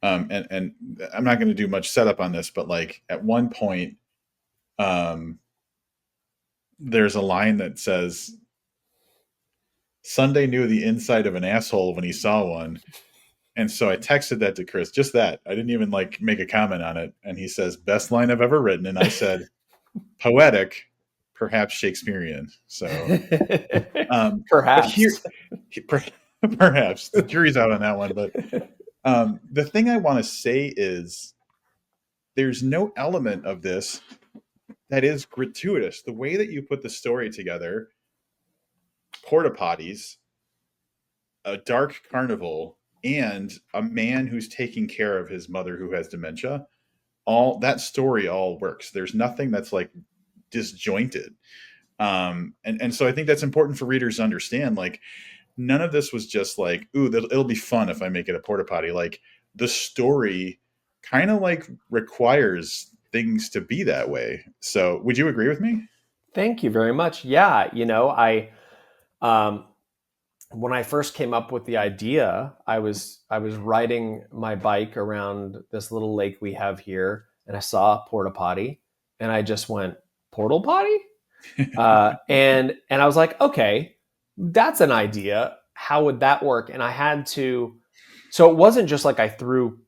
And I'm not going to do much setup on this, but like at one point, there's a line that says, Sunday knew the inside of an asshole when he saw one. And so I texted that to Chris, just that. I didn't even like make a comment on it. And he says, best line I've ever written. And I said, poetic, perhaps Shakespearean. So
perhaps.
Perhaps. The jury's out on that one. But the thing I want to say is there's no element of this that is gratuitous. The way that you put the story together, porta potties, a dark carnival, and a man who's taking care of his mother who has dementia, all that story all works. There's nothing that's like disjointed. And so I think that's important for readers to understand. Like, none of this was just like, ooh, it'll be fun if I make it a porta potty. Like, the story kind of like requires things to be that way. So would you agree with me?
Thank you very much. Yeah. When I first came up with the idea, I was riding my bike around this little lake we have here, and I saw a porta potty, and I just went, portal potty? And I was like, okay, that's an idea. How would that work? And I had to, so it wasn't just like I threw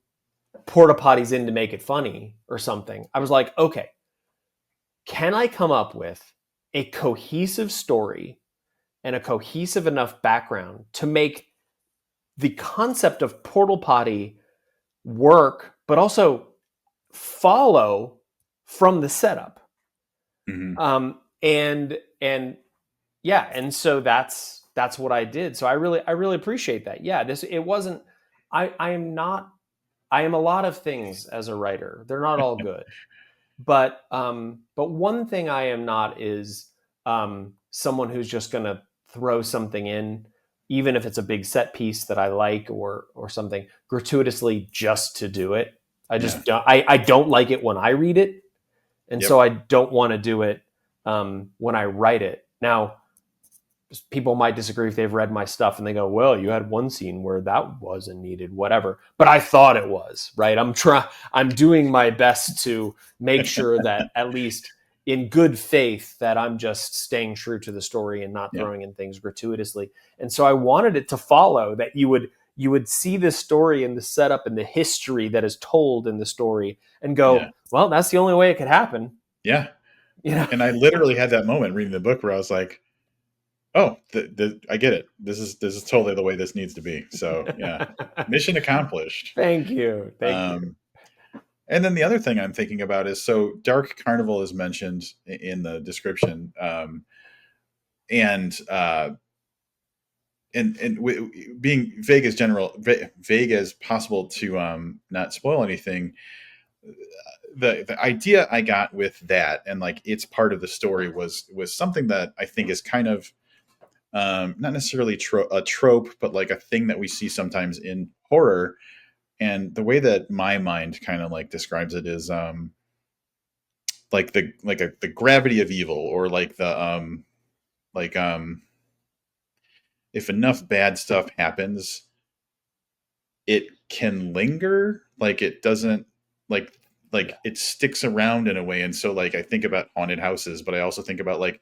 porta potties in to make it funny or something. I was like, okay, can I come up with a cohesive story and a cohesive enough background to make the concept of portal potty work but also follow from the setup.
Mhm.
And yeah, and so that's what I did. So I really appreciate that. Yeah, it wasn't. I am not. I am a lot of things as a writer. They're not all good, but one thing I am not is someone who's just going to throw something in, even if it's a big set piece that I like or something, gratuitously just to do it. I
Yeah.
just don't. I don't like it when I read it, and
Yep.
so I don't want to do it when I write it. Now, people might disagree if they've read my stuff and they go, well, you had one scene where that wasn't needed, whatever, but I thought it was, right? I'm doing my best to make sure that, at least in good faith, that I'm just staying true to the story and not
Yeah.
throwing in things gratuitously. And so I wanted it to follow that you would see this story and the setup and the history that is told in the story and
Yeah.
go, well, that's the only way it could happen.
Yeah.
You know?
And I literally had that moment reading the book where I was like, oh, I get it. This is totally the way this needs to be. So yeah, mission accomplished.
Thank you. Thank you.
And then the other thing I'm thinking about is, so Dark Carnival is mentioned in the description, and being vague as possible to not spoil anything. The idea I got with that, and like it's part of the story, was something that I think is kind of not necessarily a trope, but like a thing that we see sometimes in horror. And the way that my mind kind of like describes it is like the gravity of evil, or like like if enough bad stuff happens, it can linger. Like it doesn't, like it sticks around in a way. And so like I think about haunted houses, but I also think about like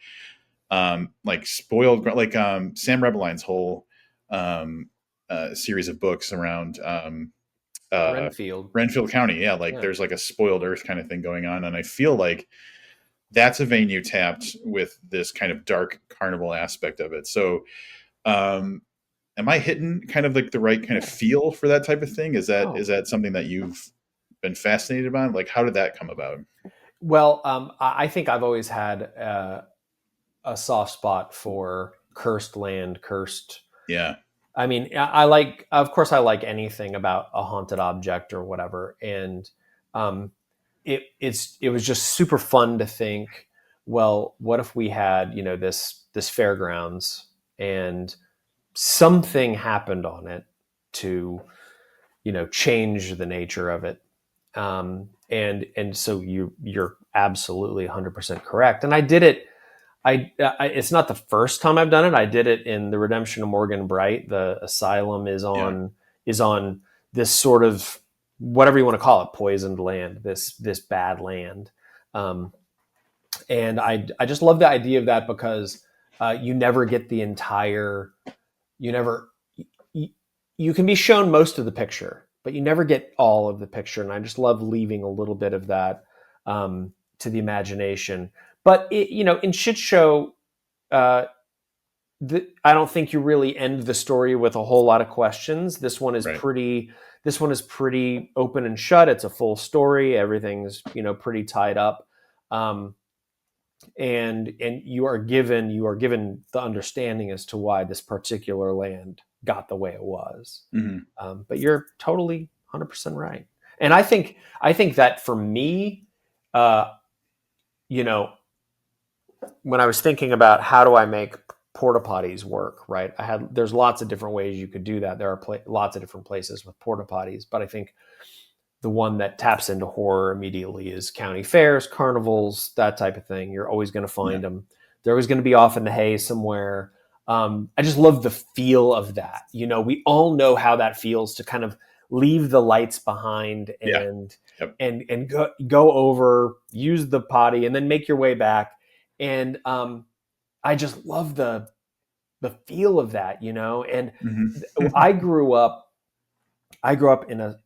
spoiled, like Sam Rebeline's whole series of books around uh
Renfield.
Renfield County. Yeah, like
Yeah.
there's like a spoiled earth kind of thing going on, and I feel like that's a vein you tapped with this kind of dark carnival aspect of it. So am I hitting kind of like the right kind of feel for that type of thing?
Oh.
Is that something that you've been fascinated by? Like, how did that come about?
Well, I think I've always had a soft spot for cursed land, cursed.
Yeah.
I mean, I like, of course, I like anything about a haunted object or whatever, and um, it was just super fun to think, well, what if we had, this fairgrounds and something happened on it to, change the nature of it. And so you're absolutely 100% correct. And I did it. It's not the first time I've done it. I did it in The Redemption of Morgan Bright. The asylum is
Yeah.
on this sort of, whatever you want to call it, poisoned land, this bad land. And I just love the idea of that, because you never get the entire, you never, you can be shown most of the picture, but you never get all of the picture. And I just love leaving a little bit of that to the imagination. But in Shit Show, I don't think you really end the story with a whole lot of questions. This one is
Right.
pretty open and shut. It's a full story. Everything's pretty tied up, and you are given the understanding as to why this particular land got the way it was.
Mm-hmm.
But you're totally 100% right. And I think that for me, when I was thinking about how do I make porta potties work, right? There's lots of different ways you could do that. There are lots of different places with porta potties, but I think the one that taps into horror immediately is county fairs, carnivals, that type of thing. You're always going to find them. They're always going to be off in the hay somewhere. I just love the feel of that. We all know how that feels to kind of leave the lights behind and and go over, use the potty, and then make your way back. And I just love the feel of that, And
Mm-hmm.
I grew up in a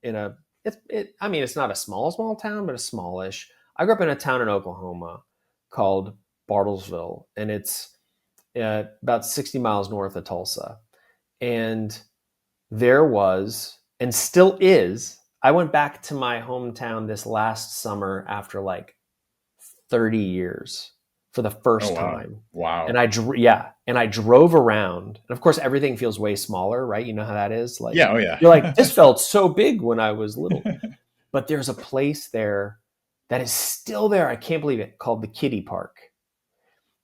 it's not a small town, but a smallish. I grew up in a town in Oklahoma called Bartlesville, and it's about 60 miles north of Tulsa. And there was, and still is, I went back to my hometown this last summer after like 30 years for the
Oh
first
wow.
time. And
Wow.
and I drove around. And of course everything feels way smaller, right? You know how that is? Like
Yeah, oh yeah.
you're like, this felt so big when I was little. But there's a place there that is still there. I can't believe it, called the Kiddie Park.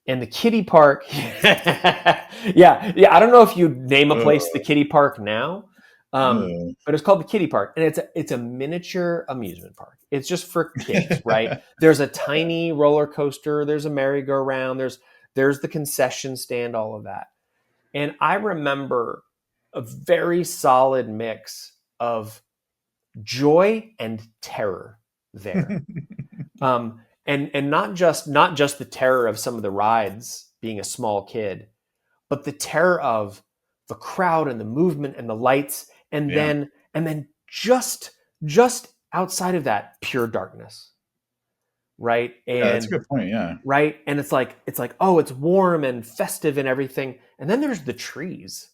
And the Kiddie Park, yeah. I don't know if you name a place the
Ugh.
Kiddie Park now,
Ugh.
but it's called the Kiddie Park, and it's a miniature amusement park. It's just for kids, right? There's a tiny roller coaster, there's a merry-go-round, there's the concession stand, all of that. And I remember a very solid mix of joy and terror there. And not just the terror of some of the rides being a small kid, but the terror of the crowd and the movement and the lights, and
Yeah.
then just outside of that, pure darkness, right?
Yeah, that's a
And
good point. Yeah.
right, and it's like oh, it's warm and festive and everything, and then there's the trees,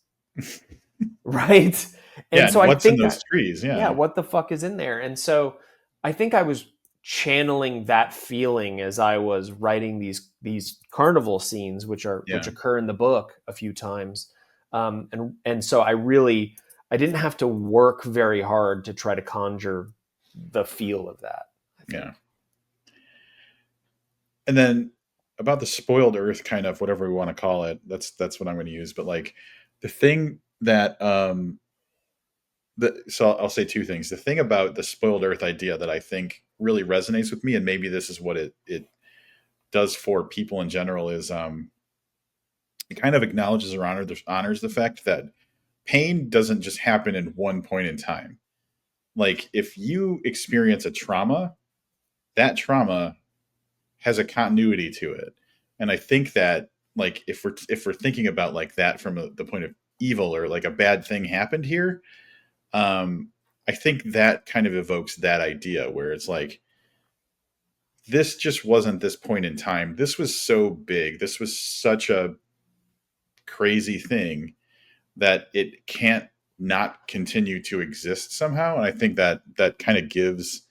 right?
Yeah,
And so
and
I
what's in
think
those trees?
yeah,
Yeah.
what the fuck is in there? And so I think I was channeling that feeling as I was writing these carnival scenes, which
Yeah.
occur in the book a few times, and so I didn't have to work very hard to try to conjure the feel of that, I think.
Yeah. And then about the spoiled earth, kind of whatever we want to call it, that's what I'm going to use. But like the thing that so I'll say two things. The thing about the spoiled earth idea that I think really resonates with me, and maybe this is what it does for people in general, is it kind of acknowledges or honors the fact that pain doesn't just happen in one point in time. Like if you experience a trauma, that trauma has a continuity to it. And I think that like if we're thinking about like that from the point of evil, or like a bad thing happened here, I think that kind of evokes that idea where it's like, this just wasn't this point in time. This was so big. This was such a crazy thing that it can't not continue to exist somehow. And I think that that kind of gives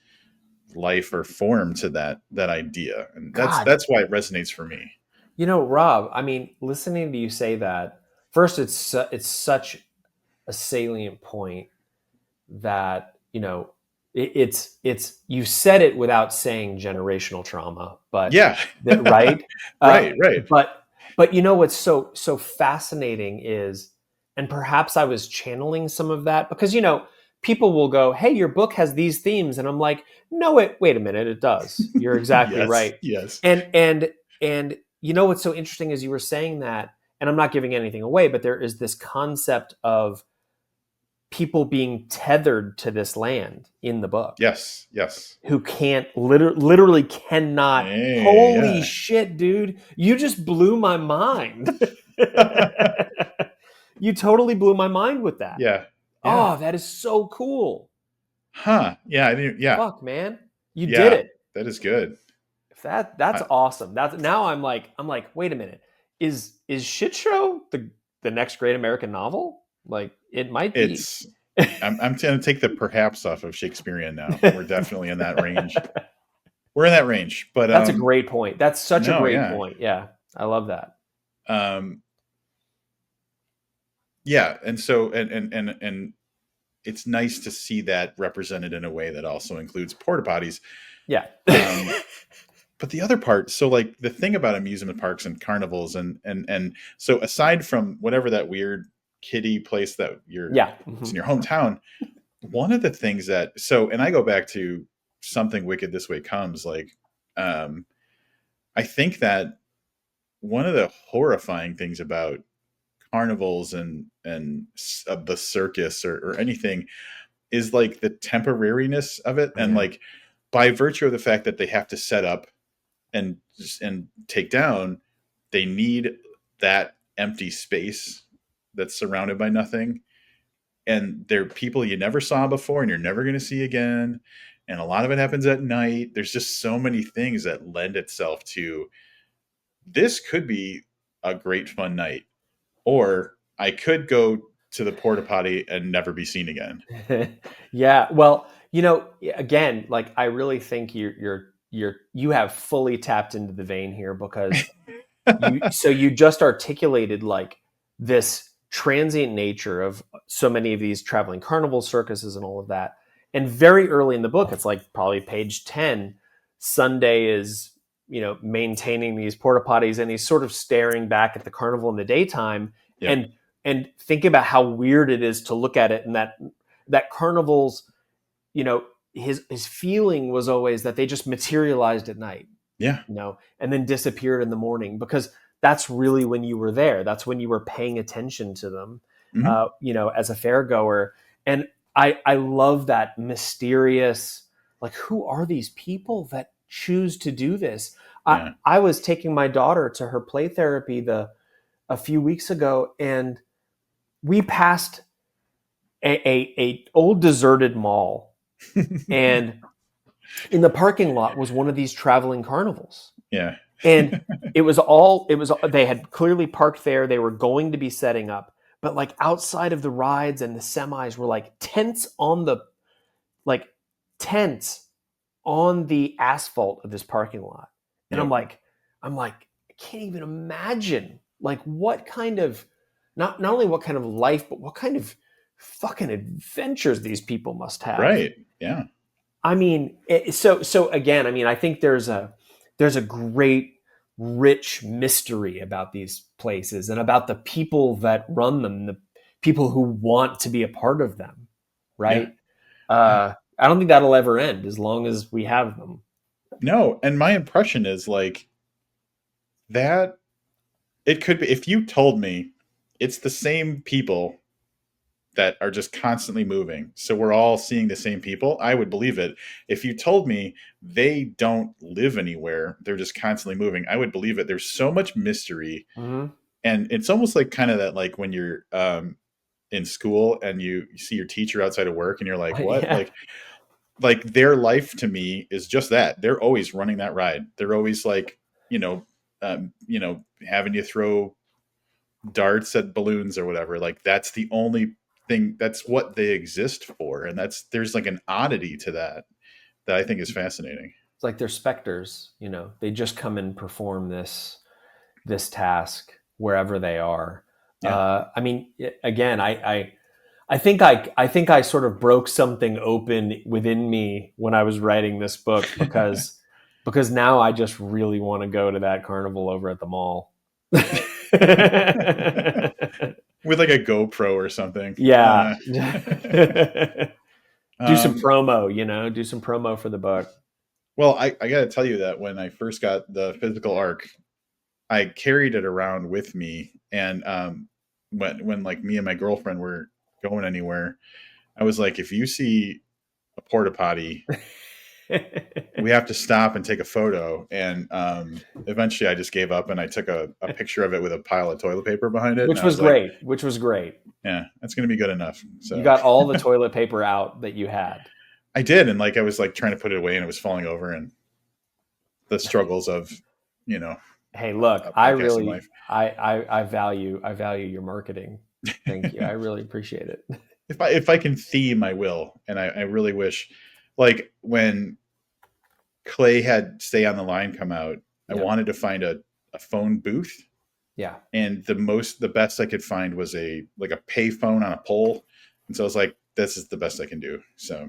life or form to that idea. And
God,
that's why it resonates for me.
Rob, I mean, listening to you say that, first, it's such a salient point that it's you said it without saying generational trauma, but
Yeah.
that right,
Right, right.
but what's so fascinating is, and perhaps I was channeling some of that, because people will go, hey, your book has these themes, and I'm like, no, wait a minute, it does. You're exactly
Yes,
right.
yes.
And what's so interesting is you were saying that, and I'm not giving anything away, but there is this concept of people being tethered to this land in the book,
Yes, yes.
who can't literally cannot.
Hey,
Holy
yeah.
shit, dude, you just blew my mind. You totally blew my mind with that.
Yeah, yeah.
Oh, that is so cool.
Huh. Yeah, I didn't, yeah.
Fuck, man, you did
Yeah,
it.
that is good.
If that's
I,
awesome. That's now I'm like, wait a minute. Is Shit Show the next great American novel? Like, it might be.
it's I'm going to take the perhaps off of Shakespearean now. We're definitely in that range. We're in that range. But
That's a great point. That's such a
no,
great
yeah.
point. Yeah, I love that.
Um yeah, and so and it's nice to see that represented in a way that also includes porta potties.
Yeah.
But the other part, so like the thing about amusement parks and carnivals, and so aside from whatever that weird kiddie place that
Yeah.
it's in your hometown, one of the things that, so, and I go back to Something Wicked This Way Comes, like um I think that one of the horrifying things about carnivals and the circus, or anything, is like the temporariness of it. And
Yeah.
like by virtue of the fact that they have to set up and take down, they need that empty space that's surrounded by nothing. And they're people you never saw before and you're never going to see again. And a lot of it happens at night. There's just so many things that lend itself to, this could be a great fun night, or I could go to the porta potty and never be seen again.
Yeah. Well, Again, like I really think you have fully tapped into the vein here, because you just articulated like this transient nature of so many of these traveling carnival circuses and all of that. And very early in the book, it's like probably page 10, Sunday is, maintaining these porta potties, and he's sort of staring back at the carnival in the daytime.
Yep.
And think about how weird it is to look at it, and that carnivals, his feeling was always that they just materialized at night.
Yeah.
And then disappeared in the morning, because that's really when you were there. That's when you were paying attention to them, as a fairgoer. And I love that mysterious, like, who are these people that choose to do this?
Yeah.
I was taking my daughter to her play therapy a few weeks ago, and we passed a old deserted mall, and in the parking lot was one of these traveling carnivals.
Yeah.
And they had clearly parked there. They were going to be setting up, but like outside of the rides and the semis were like tents on the asphalt of this parking lot. And
Yep.
I'm like, I can't even imagine like what kind of, not only what kind of life, but what kind of fucking adventures these people must have.
Right. Yeah.
I mean, so again, I mean, I think there's a great, rich mystery about these places and about the people that run them, the people who want to be a part of them, right?
Yeah.
I don't think that'll ever end as long as we have them.
No, and my impression is like that. It could be, if you told me it's the same people that are just constantly moving, so we're all seeing the same people, I would believe it. If you told me they don't live anywhere, they're just constantly moving, I would believe it. There's so much mystery.
Mm-hmm.
And it's almost like kind of that, like when you're in school and you see your teacher outside of work and you're like, what?
Yeah.
Like their life to me is just that. They're always running that ride. They're always like, having you throw darts at balloons or whatever. Like that's the only thing, that's what they exist for. And there's like an oddity to that I think is fascinating.
It's like they're specters, they just come and perform this task wherever they are.
Yeah.
I mean, again, I think I sort of broke something open within me when I was writing this book, because now I just really want to go to that carnival over at the mall.
With like a GoPro or something.
Yeah. Do some promo, do some promo for the book.
Well, I got to tell you that when I first got the physical ARC, I carried it around with me. And when like me and my girlfriend were going anywhere, I was like, if you see a porta potty, we have to stop and take a photo. And eventually I just gave up and I took a picture of it with a pile of toilet paper behind it.
Which was great.
Yeah, that's going to be good enough. So
you got all the toilet paper out that you had.
I did. And like, I was like trying to put it away and it was falling over, and the struggles of,
hey, look, I value your marketing. Thank you. I really appreciate it.
If I can theme, I will. And I really wish, like when Clay had Stay on the Line come out, I wanted to find a phone booth.
Yeah.
And the best I could find was a pay phone on a pole. And so I was like, this is the best I can do. So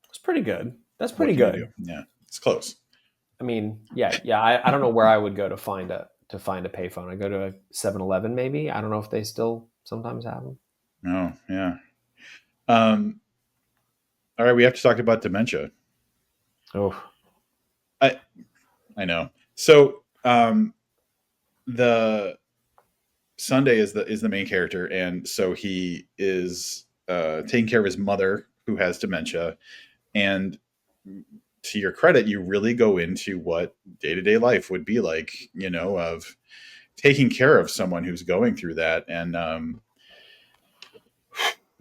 it's pretty good. That's pretty good.
Yeah. It's close.
I mean, yeah. I don't know where I would go to find a payphone. I go to a 7-Eleven maybe. I don't know if they still sometimes have them.
No, yeah. All right, we have to talk about Dementia.
Oh,
I know. So the Sunday is the main character, and so he is taking care of his mother who has dementia. And to your credit, you really go into what day-to-day life would be like, of taking care of someone who's going through that. And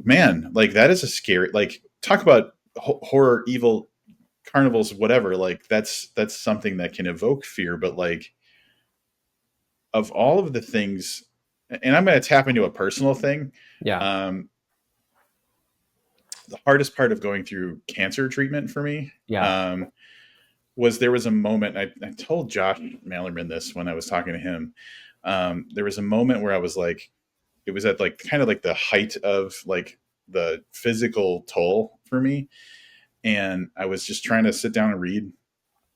man, like that is a scary, like talk about horror, evil, carnivals, whatever. Like that's something that can evoke fear. But like, of all of the things, and I'm going to tap into a personal thing.
Yeah.
the hardest part of going through cancer treatment for me.
Yeah.
Was there was a moment, I told Josh Mallerman this when I was talking to him. There was a moment where I was like, it was at like kind of like the height of like the physical toll for me. And I was just trying to sit down and read.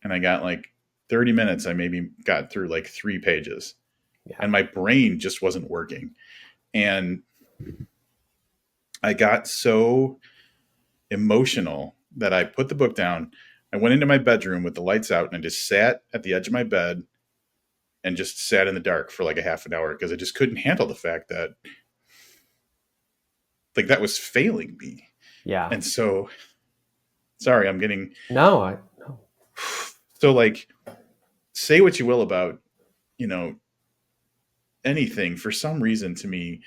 And I got like 30 minutes. I maybe got through like 3 pages
Yeah.
and my brain just wasn't working. And I got so emotional that I put the book down. I went into my bedroom with the lights out and I just sat at the edge of my bed and just sat in the dark for like a half an hour because I just couldn't handle the fact that like that was failing me.
Yeah.
And so sorry, I'm getting
No.
so like say what you will about, you know, anything. For some reason to me,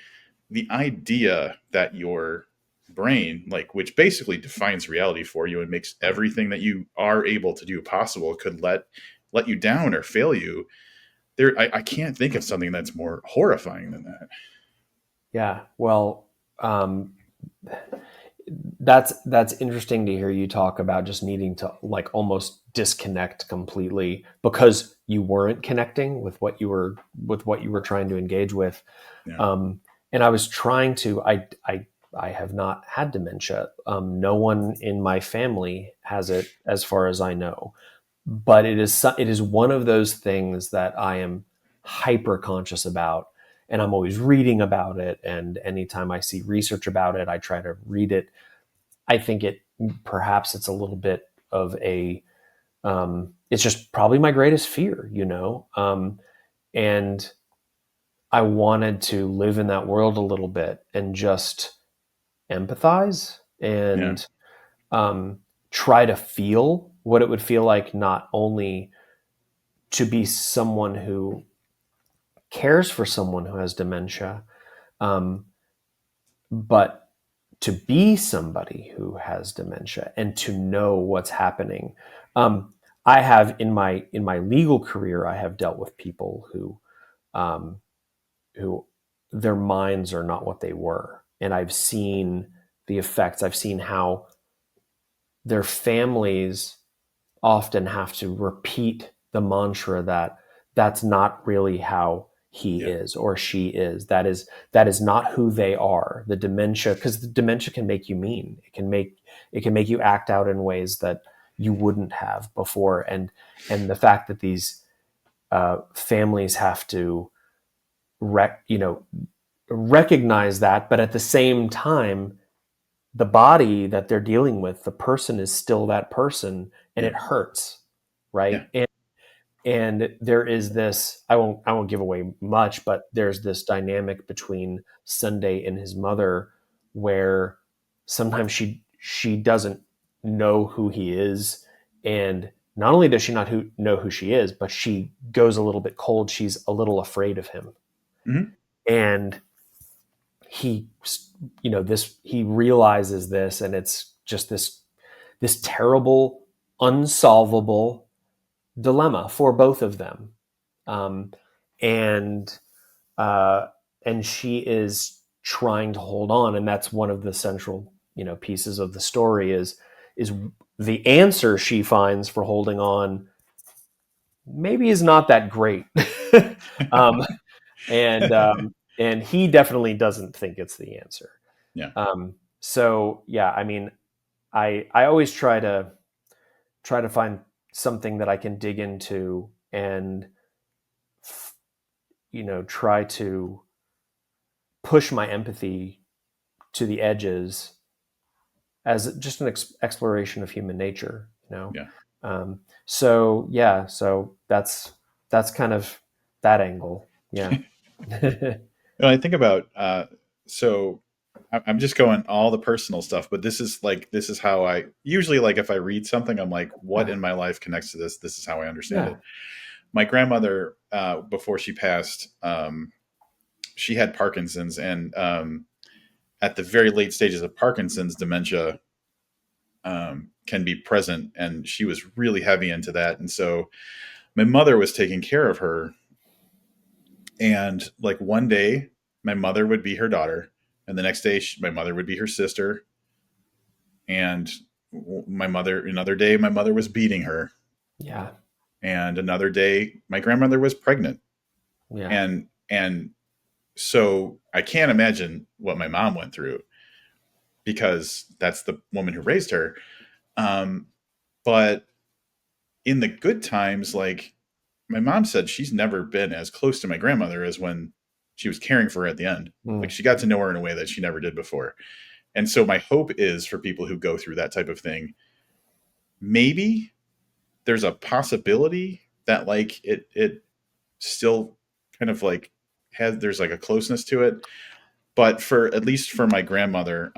the idea that your brain, like which basically defines reality for you and makes everything that you are able to do possible, could let you down or fail you. I can't think of something that's more horrifying than that.
Yeah. Well, um, that's interesting to hear you talk about just needing to like almost disconnect completely because you weren't connecting with what you were trying to engage with.
Yeah.
And I was trying to. I have not had dementia. No one in my family has it, as far as I know. But it is one of those things that I am hyper conscious about, and I'm always reading about it. And anytime I see research about it, I try to read it. I think perhaps it's a little bit of a it's just probably my greatest fear, and I wanted to live in that world a little bit and just empathize
Yeah.
and um, try to feel what it would feel like, not only to be someone who cares for someone who has dementia, um, but to be somebody who has dementia and to know what's happening. I have in my legal career, I have dealt with people um, who their minds are not what they were, and I've seen the effects. I've seen how their families often have to repeat the mantra that that's not really how he
Yeah.
is or she is. That is not who they are. The dementia, because the dementia can make you mean. It can make you act out in ways that you wouldn't have before. And the fact that these families have to recognize that, but at the same time, the body that they're dealing with, the person is still that person, and
Yeah.
it hurts,
Yeah.
right? And there is this, I won't give away much, but there's this dynamic between Sunday and his mother where sometimes she doesn't know who he is, and not only does she not know who she is, but she goes a little bit cold. She's a little afraid of him.
Mm-hmm.
And he he realizes this, and it's just this terrible unsolvable dilemma for both of them. um, and uh, and she is trying to hold on, and that's one of the central pieces of the story is the answer she finds for holding on maybe is not that great. um, and and he definitely doesn't think it's the answer.
Yeah.
So yeah, I mean, I always try to find something that I can dig into and try to push my empathy to the edges as just an exploration of human nature.
Yeah.
So yeah, so that's kind of that angle. Yeah.
When I think about so I'm just going all the personal stuff, but this is how I usually like if I read something, I'm like, what in my life connects to this? This is how I understand
Yeah.
it. My grandmother, before she passed, she had Parkinson's, and at the very late stages of Parkinson's, dementia can be present, and she was really heavy into that. And so my mother was taking care of her, and like one day, my mother would be her daughter, and the next day, my mother would be her sister, And another day, my mother was beating her.
Yeah.
And another day, my grandmother was pregnant.
Yeah.
And so I can't imagine what my mom went through, because that's the woman who raised her. But in the good times, like my mom said, she's never been as close to my grandmother as when she was caring for her at the end. Like she got to know her in a way that she never did before. And so my hope is for people who go through that type of thing, maybe there's a possibility that like it still kind of like there's like a closeness to it. But for at least for my grandmother,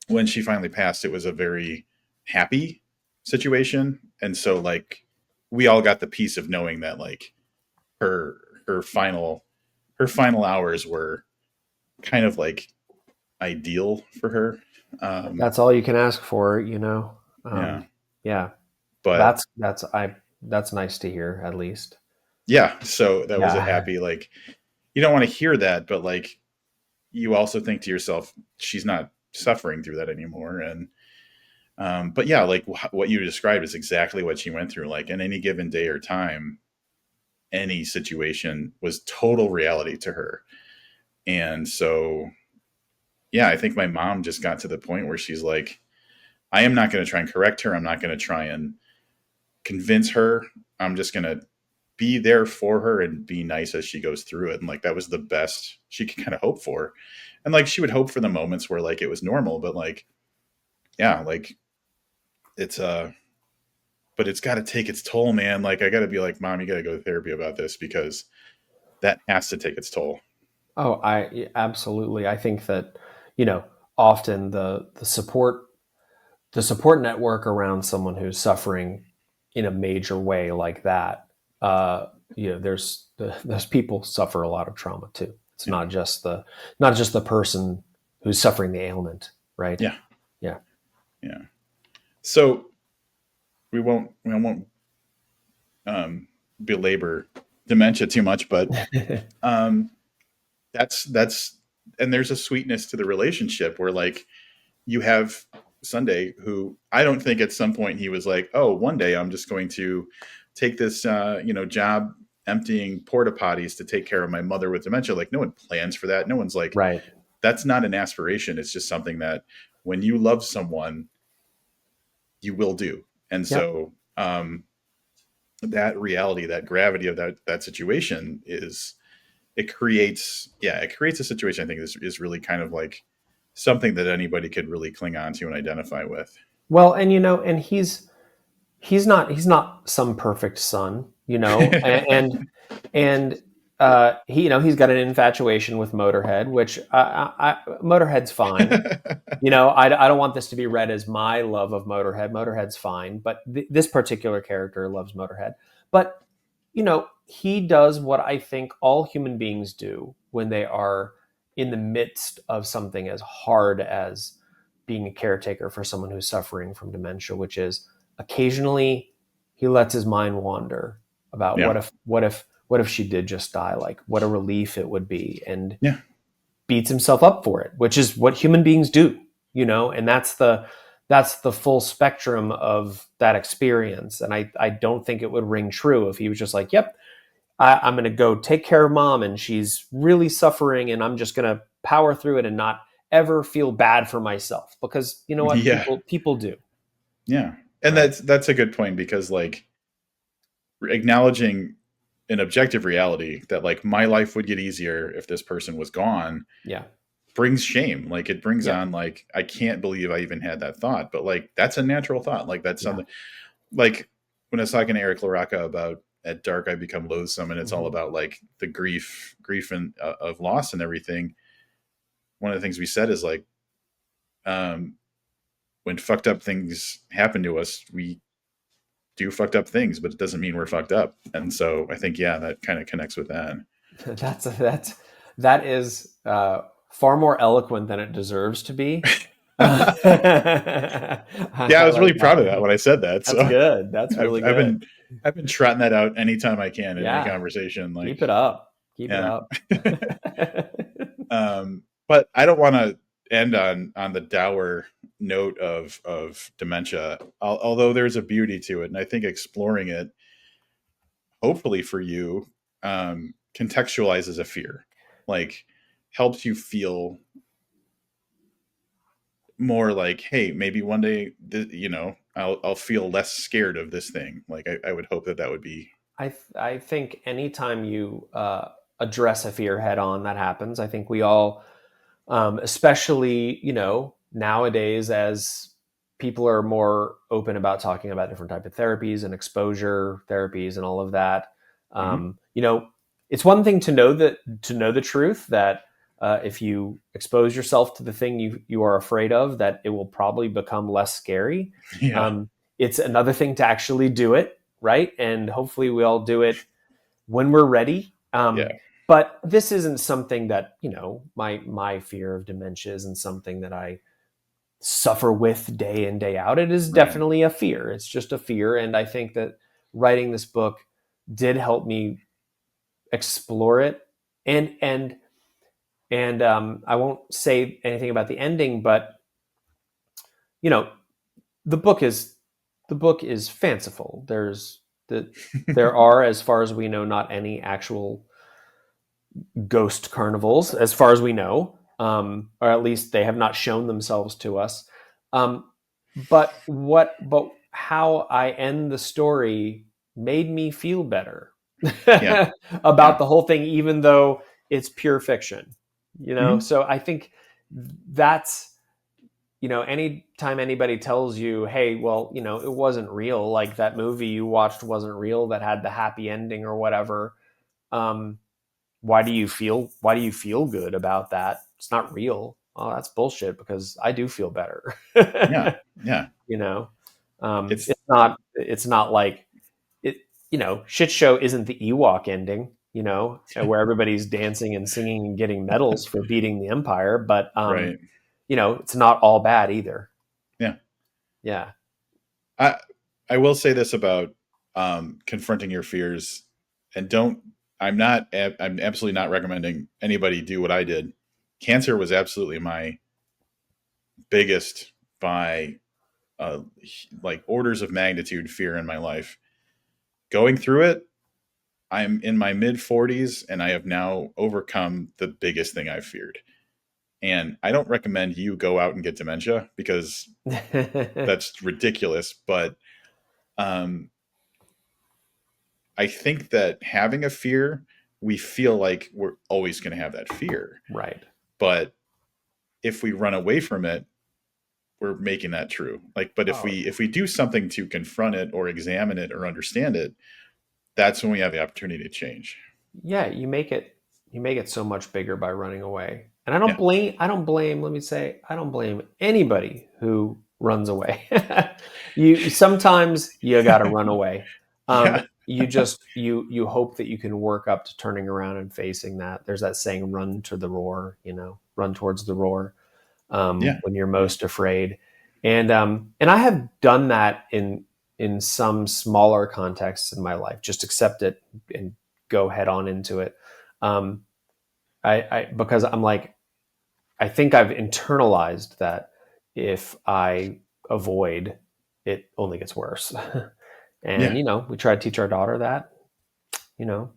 when she finally passed, it was a very happy situation. And so like we all got the peace of knowing that like her her final her final hours were kind of like ideal for her.
That's all you can ask for,
Yeah.
Yeah.
But
That's nice to hear, at least.
yeah, so that was a
Yeah.
happy, like, you don't want to hear that, but like you also think to yourself, she's not suffering through that anymore. And but yeah, like what you described is exactly what she went through. Like in any given day or time, any situation was total reality to her. And so yeah, I think my mom just got to the point where she's like, I am not going to try and correct her. I'm not going to try and convince her. I'm just going to be there for her and be nice as she goes through it. And like that was the best she could kind of hope for. And like she would hope for the moments where like it was normal, but like yeah, like it's but it's got to take its toll, man. Like I got to be like, Mom, you got to go to therapy about this, because that has to take its toll.
Oh, absolutely. I think that, often the support network around someone who's suffering in a major way like that, those people suffer a lot of trauma too. It's
Yeah.
not just the person who's suffering the ailment, right?
Yeah.
Yeah.
Yeah. So we won't belabor dementia too much, but that's and there's a sweetness to the relationship where like you have Sunday, who I don't think at some point he was like, oh, one day I'm just going to take this job emptying porta potties to take care of my mother with dementia. Like no one plans for that. No one's like,
Right.
that's not an aspiration. It's just something that when you love someone, you will do. And
Yep.
so that reality, that gravity of that situation it creates a situation I think is really kind of like something that anybody could really cling on to and identify with.
Well, and he's not some perfect son, and he's got an infatuation with Motorhead, which Motorhead's fine. I don't want this to be read as my love of Motorhead. Motorhead's fine, but this particular character loves Motorhead. But he does what I think all human beings do when they are in the midst of something as hard as being a caretaker for someone who's suffering from dementia, which is occasionally he lets his mind wander about
Yeah.
what if she did just die? Like what a relief it would be, and
Yeah.
beats himself up for it, which is what human beings do, and that's the full spectrum of that experience. And I don't think it would ring true if he was just like, yep, I'm going to go take care of Mom and she's really suffering and I'm just going to power through it and not ever feel bad for myself, because you know what,
Yeah.
people do.
Yeah. And
Right.
that's a good point, because like acknowledging an objective reality that like my life would get easier if this person was gone
Yeah.
brings shame. Like it brings
Yeah.
on like, I can't believe I even had that thought, but like that's a natural thought. Like that's
Yeah.
something like when I was talking to Eric LaRocca about At Dark I Become Loathsome, and it's all about like the grief and of loss and everything. One of the things we said is like, when fucked up things happen to us, we do fucked up things, but it doesn't mean we're fucked up. And so I think, yeah, that kind of connects with that.
That is far more eloquent than it deserves to be.
Yeah, I was really proud of that when I said that.
That's
So
good. That's really good.
I've been trotting that out anytime I can in any
Yeah.
conversation. Like,
Keep it up. Keep it
yeah.
up.
But I don't want to end on the dour note of dementia, although there's a beauty to it, and I think exploring it, hopefully for you, contextualizes a fear, like helps you feel more like, hey, maybe one day, I'll feel less scared of this thing. Like I would hope that would be.
I think anytime you address a fear head on, that happens. I think we all, especially, nowadays, as people are more open about talking about different type of therapies and exposure therapies and all of that.
Mhm.
It's one thing to know the truth that if you expose yourself to the thing you are afraid of, that it will probably become less scary.
Yeah.
It's another thing to actually do it, right? And hopefully we all do it when we're ready.
Yeah.
But this isn't something that, my fear of dementia isn't something that I suffer with day in, day out. It is
Right.
definitely a fear. It's just a fear. And I think that writing this book did help me explore it. And I won't say anything about the ending, but you know, the book is fanciful. There are, as far as we know, not any actual ghost carnivals, as far as we know, or at least they have not shown themselves to us. Um, but how I end the story made me feel better
Yeah.
about
Yeah.
the whole thing, even though it's pure fiction.
Mhm.
So I think that's, anytime anybody tells you, hey, well, it wasn't real, like that movie you watched wasn't real that had the happy ending or whatever. Um, why do you feel good about that? It's not real. Oh, that's bullshit, because I do feel better.
Yeah. Yeah.
you know,
It's
it's not like it. Shit show isn't the Ewok ending. Where everybody's dancing and singing and getting medals for beating the Empire, but
right.
it's not all bad either.
Yeah.
Yeah.
I I will say this about confronting your fears, and don't. I'm absolutely not recommending anybody do what I did. Cancer was absolutely my biggest, by like orders of magnitude, fear in my life. Going through it, I'm in my mid 40s and I have now overcome the biggest thing I've feared. And I don't recommend you go out and get dementia, because that's ridiculous. But um, I think that having a fear, we feel like we're always going to have that fear.
Right.
But if we run away from it, we're making that true. Like, but if
Oh,
we do something to confront it or examine it or understand it, that's when we have the opportunity to change.
yeah. You make it so much bigger by running away. And
Yeah.
let me say, I don't blame anybody who runs away. Sometimes you got to run away.
Yeah.
You hope that you can work up to turning around and facing that. There's that saying, run to the roar, run towards the roar,
Yeah.
when you're
Yeah.
most afraid. And I have done that in some smaller contexts in my life. Just accept it and go head on into it. Um, because I'm like, I think I've internalized that if I avoid, it only gets worse. And
Yeah.
we try to teach our daughter that.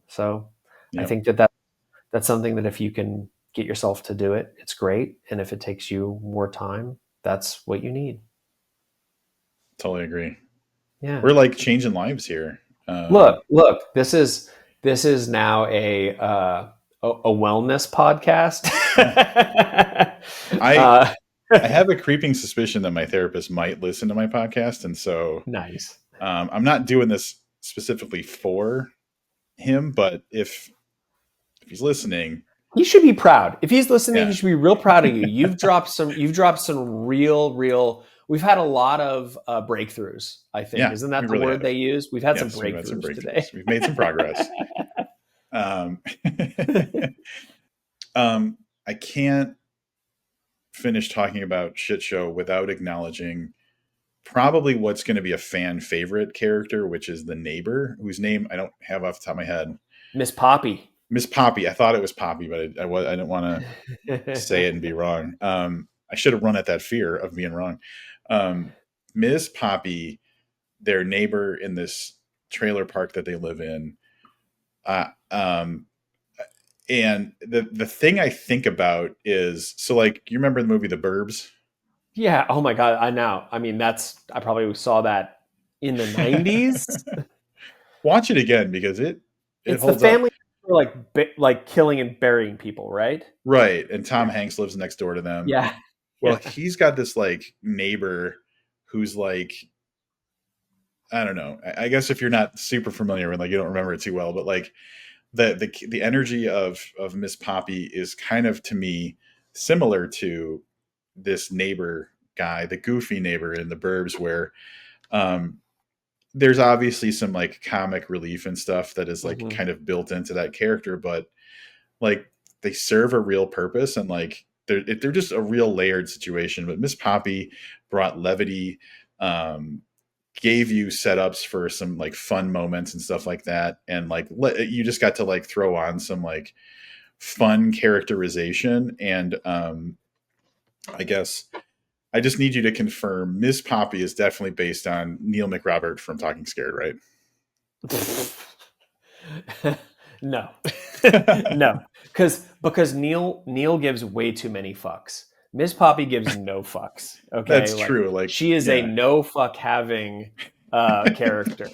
So I
Yeah.
think that's something that if you can get yourself to do it, it's great. And if it takes you more time, that's what you need.
Totally agree.
Yeah.
We're like changing lives here.
Look. This is now a wellness podcast.
Yeah. I
uh,
I have a creeping suspicion that my therapist might listen to my podcast, and so
nice.
I'm not doing this specifically for him, but if he's listening,
He should be proud. If he's listening, he
yeah,
should be real proud of you. You've dropped some real. We've had a lot of breakthroughs, I think.
yeah,
Isn't
we
that the
really
word
have.
they use? We've had some
Yes, we've had some
breakthroughs today.
breakthroughs. We've made some progress. Um, I can't finish talking about Shit Show without acknowledging probably what's going to be a fan favorite character, which is the neighbor, whose name I don't have off the top of my head.
Miss Poppy.
Miss Poppy. I thought it was Poppy, but I didn't want to say it and be wrong. I should have run at that fear of being wrong. Ms. Poppy, their neighbor in this trailer park that they live in, uh, um, and the thing I think about is, so like, you remember the movie The Burbs?
Yeah. Oh my God. I know. I mean, I probably saw that in the 90s.
Watch it again because it
It's the
holds up.
family who are like killing and burying people, right?
Right. And Tom
Yeah.
Hanks lives next door to them.
Yeah.
Well,
Yeah.
he's got this like neighbor who's like, I don't know. I guess if you're not super familiar with, like, you don't remember it too well, but like the energy of Miss Poppy is kind of, to me, similar to this neighbor guy, the goofy neighbor in the Burbs, where um, there's obviously some like comic relief and stuff that is like
Mhm.
kind of built into that character, but like they serve a real purpose, and like they're just a real layered situation. But Miss Poppy brought levity, um, gave you setups for some like fun moments and stuff like that, and like you just got to like throw on some like fun characterization. And I guess I just need you to confirm Miss Poppy is definitely based on Neil McRobert from Talking Scared, right?
No. No. Because Neil gives way too many fucks. Miss Poppy gives no fucks. Okay.
That's
Like,
true. Like,
she is a
yeah.
no fuck having character.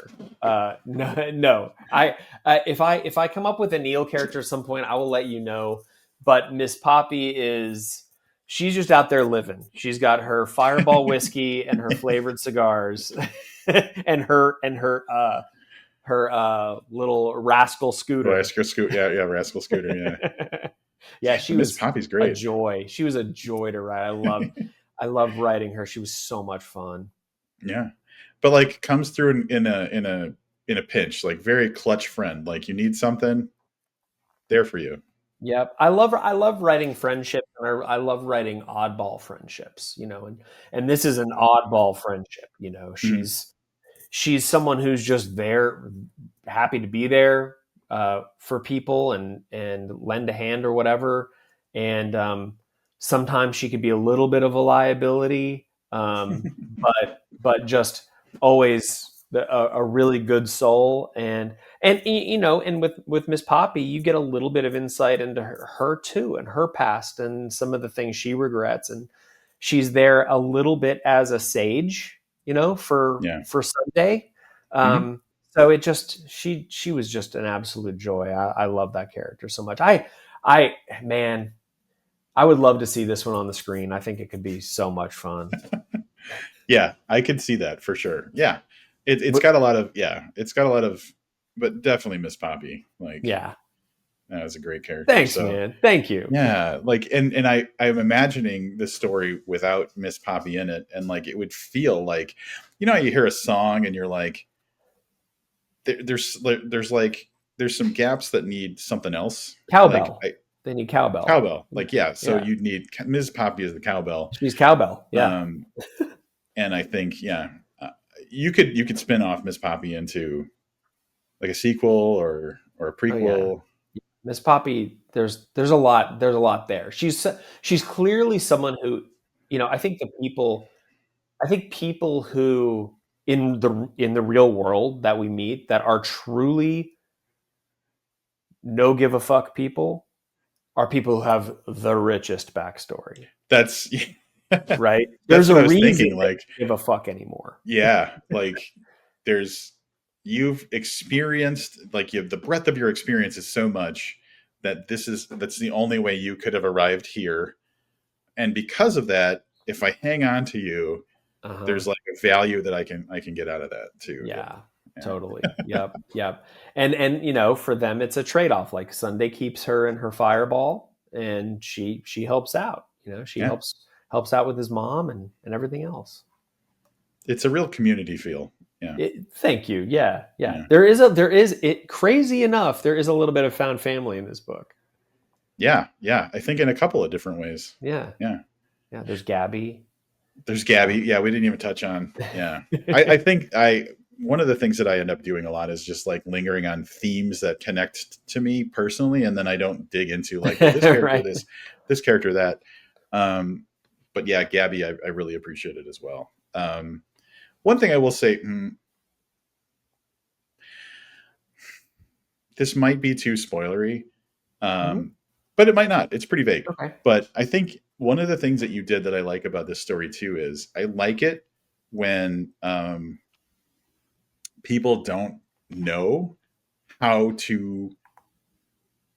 No. If I come up with a Neil character at some point, I will let you know. But Miss Poppy she's just out there living. She's got her Fireball whiskey and her flavored cigars, and her little rascal scooter.
Rascal Scooter, yeah, Rascal Scooter, yeah.
Yeah, she
Miss
was
Poppy's
a
great.
joy. She was a joy to write. I loved writing her. She was so much fun.
Yeah, but like comes through in a pinch, like very clutch friend. Like you need something, there for you.
Yep. I love writing friendships, and I love writing oddball friendships, and this is an oddball friendship,
Mhm.
she's someone who's just there, happy to be there for people and lend a hand or whatever. And sometimes she could be a little bit of a liability, but just always a really good soul. And with Miss Poppy, you get a little bit of insight into her too, and her past, and some of the things she regrets. And she's there a little bit as a sage, for
Yeah.
Sunday.
Hmm.
So she was just an absolute joy. I love that character so much. Man, I would love to see this one on the screen. I think it could be so much fun.
Yeah, I could see that for sure. Yeah, it's
But
got a lot of, yeah, it's got a lot of, but definitely Miss Poppy. Like
yeah,
that was a great character.
thanks,
So
man. Thank you.
yeah, like and I'm imagining this story without Miss Poppy in it, and like it would feel like, you hear a song and you're like, there's like there's some gaps that need something else. Like
Cowbell. They need cowbell.
cowbell. Like, yeah, so
Yeah,
you'd need Ms. Poppy as the cowbell.
she's cowbell. Yeah,
Um, and I think, yeah, you could spin off Miss Poppy into like a sequel or a
oh yeah.
prequel.
Miss Poppy, there's a lot there. She's clearly someone who, I think people who in the real world that we meet that are truly no give a fuck people are people who have the richest backstory,
That's
right?
that's
There's
what
a
I was
reason
thinking.
they
Like,
don't give a fuck anymore.
yeah, like there's you've experienced, like, you have the breadth of your experience is so much that that's the only way you could have arrived here. And because of that, if I hang on to you,
Uh-huh.
there's like a value that I can get out of that too. That,
Yeah,
yeah.
totally. Yep, yep. And for them it's a trade-off. Like, Sunday keeps her in her fireball, and she helps out. She
Yeah.
helps out with his mom and everything else.
It's a real community feel. Yeah.
Thank you. Yeah, yeah.
Yeah.
There is it crazy enough. There is a little bit of found family in this book.
Yeah. Yeah. I think in a couple of different ways.
Yeah,
Yeah.
yeah. There's Gabby.
There's Gabby. Yeah. We didn't even touch on. Yeah. I think one of the things that I end up doing a lot is just like lingering on themes that connect to me personally. And then I don't dig into like, well, this character,
Right.
this character, that. Um, but yeah, Gabby, I really appreciate it as well. One thing I will say, this might be too spoilery,
Mm-hmm.
but it might not. It's pretty vague.
Okay.
But I think one of the things that you did that I like about this story too is I like it when people don't know how to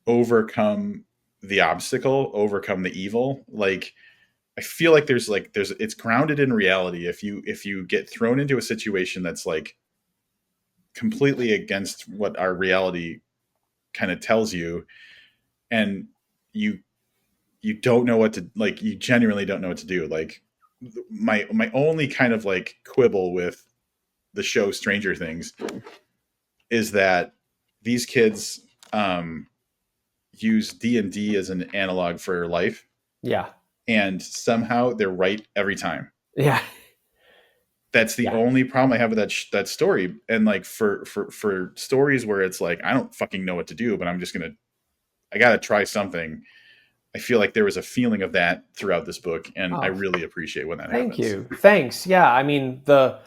overcome the obstacle, overcome the evil. Like, I feel like there's it's grounded in reality. If you get thrown into a situation that's like completely against what our reality kind of tells you, and you don't know what to, like, you genuinely don't know what to do. Like, my only kind of like quibble with the show Stranger Things is that these kids use D&D as an analog for life,
Yeah.
and somehow they're right every time.
Yeah.
That's the
Yeah.
only problem I have with that story. And like for stories where it's like I don't fucking know what to do, but I gotta try something. I feel like there was a feeling of that throughout this book, and I
Oh,
really appreciate when that
thank
happens.
you. Thanks. Yeah. I mean, the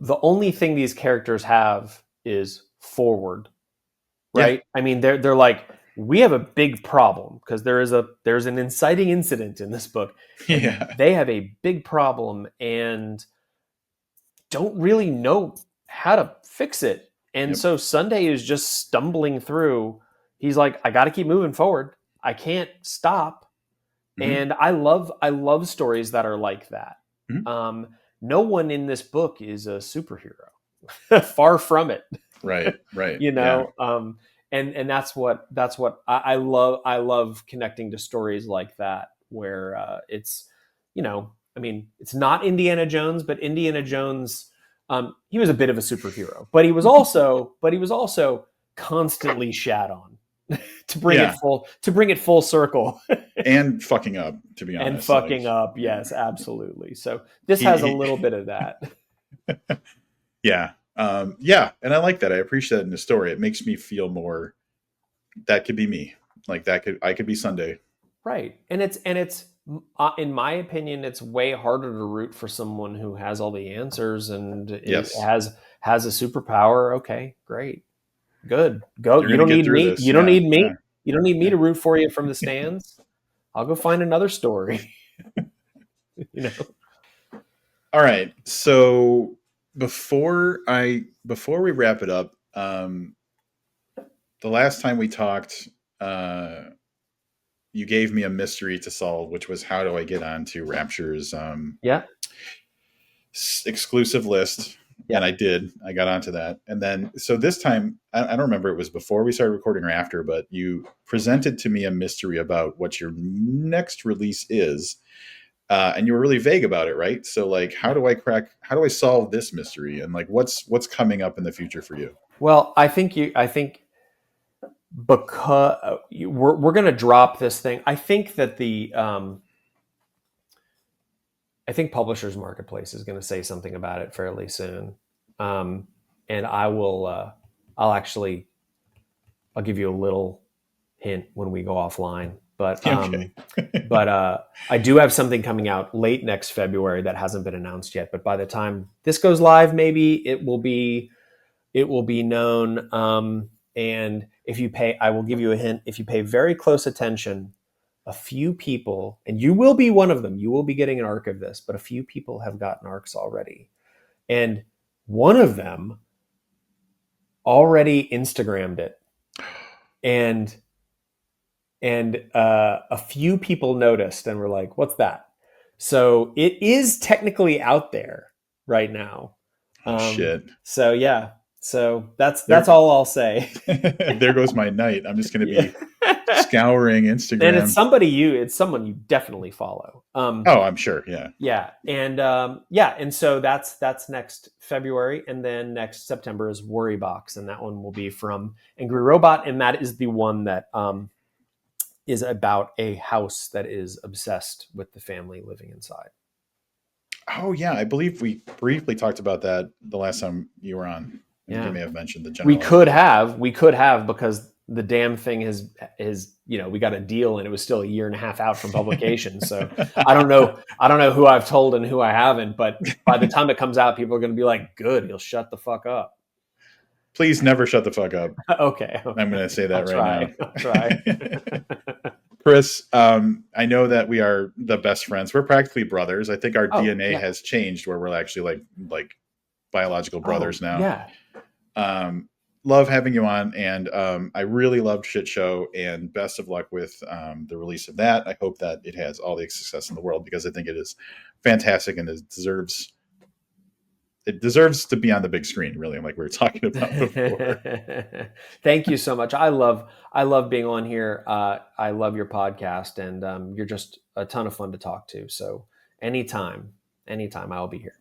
only thing these characters have is forward,
Yeah,
right? I mean, they're like, we have a big problem because there's an inciting incident in this book, and
yeah,
they have a big problem and don't really know how to fix it. And
yep.
so Sunday is just stumbling through. He's like, I got to keep moving forward. I can't stop.
Mm-hmm.
And I love stories that are like that.
Mm-hmm.
Um, no one in this book is a superhero. Far from it.
Right, right,
you
yeah,
know and that's what I love connecting to stories like that where it's I mean, it's not Indiana Jones, but Indiana Jones, he was a bit of a superhero, but he was also constantly shat on
yeah,
to bring it full circle.
and fucking up, to be
And
honest. Like,
fucking up, yes, absolutely. So this has a
he
little bit of that.
yeah, yeah, and I like that. I appreciate that in the story. It makes me feel more that could be me. Like, I could be Sunday.
Right. And it's in my opinion, it's way harder to root for someone who has all the answers and
Yes,
has a superpower. Okay, great. Good. Go.
you're
You
gonna
don't
get
need
through
me.
this.
You don't
Yeah,
need me.
yeah,
You don't need me
yeah.
to root for you from the stands. I'll go find another story. you know.
All right. So before we wrap it up, the last time we talked, uh, you gave me a mystery to solve, which was how do I get onto Rapture's
Yeah.
exclusive list? And
Yeah.
I did. I got onto that, and then so this time I don't remember it was before we started recording or after, but you presented to me a mystery about what your next release is. And you were really vague about it, right? So like, how do I solve this mystery, and like, what's coming up in the future for you?
Well, I think because we're going to drop this thing. I think that I think Publishers Marketplace is going to say something about it fairly soon, and I'll actually I'll give you a little hint when we go offline. But
Okay.
I do have something coming out late next February that hasn't been announced yet. But by the time this goes live, maybe it will be known. And if you pay, I will give you a hint. If you pay very close attention, a few people, and you will be one of them, you will be getting an arc of this, but a few people have gotten arcs already. And one of them already Instagrammed it. And a few people noticed and were like, what's that? So it is technically out there right now.
Oh shit.
So yeah, so that's
There,
all I'll say.
there goes my night. I'm just going to
Yeah.
be scouring
And it's
Instagram.
someone you definitely follow.
Oh, I'm sure. Yeah.
Yeah, and so that's next February, and then next September is Worry Box, and that one will be from Angry Robot, and that is the one that is about a house that is obsessed with the family living inside.
Oh yeah, I believe we briefly talked about that the last time you were on. I think you
Yeah,
may have mentioned the
we
general
could
idea.
have we could have because the damn thing is, we got a deal and it was still a year and a half out from publication. So I don't know who I've told and who I haven't, but by the time it comes out, people are going to be like, good, he'll shut the fuck up.
Please never shut the fuck up.
Okay.
I'm going to say that now.
I'll try.
Chris, I know that we are the best friends. We're practically brothers. I think our DNA has changed where we're actually like biological brothers now.
Yeah.
Love having you on, and I really loved Shit Show, and best of luck with the release of that. I hope that it has all the success in the world, because I think it is fantastic and it deserves to be on the big screen, really, like we were talking about before.
Thank you so much. I love being on here. I love your podcast, and you're just a ton of fun to talk to. So anytime I'll be here.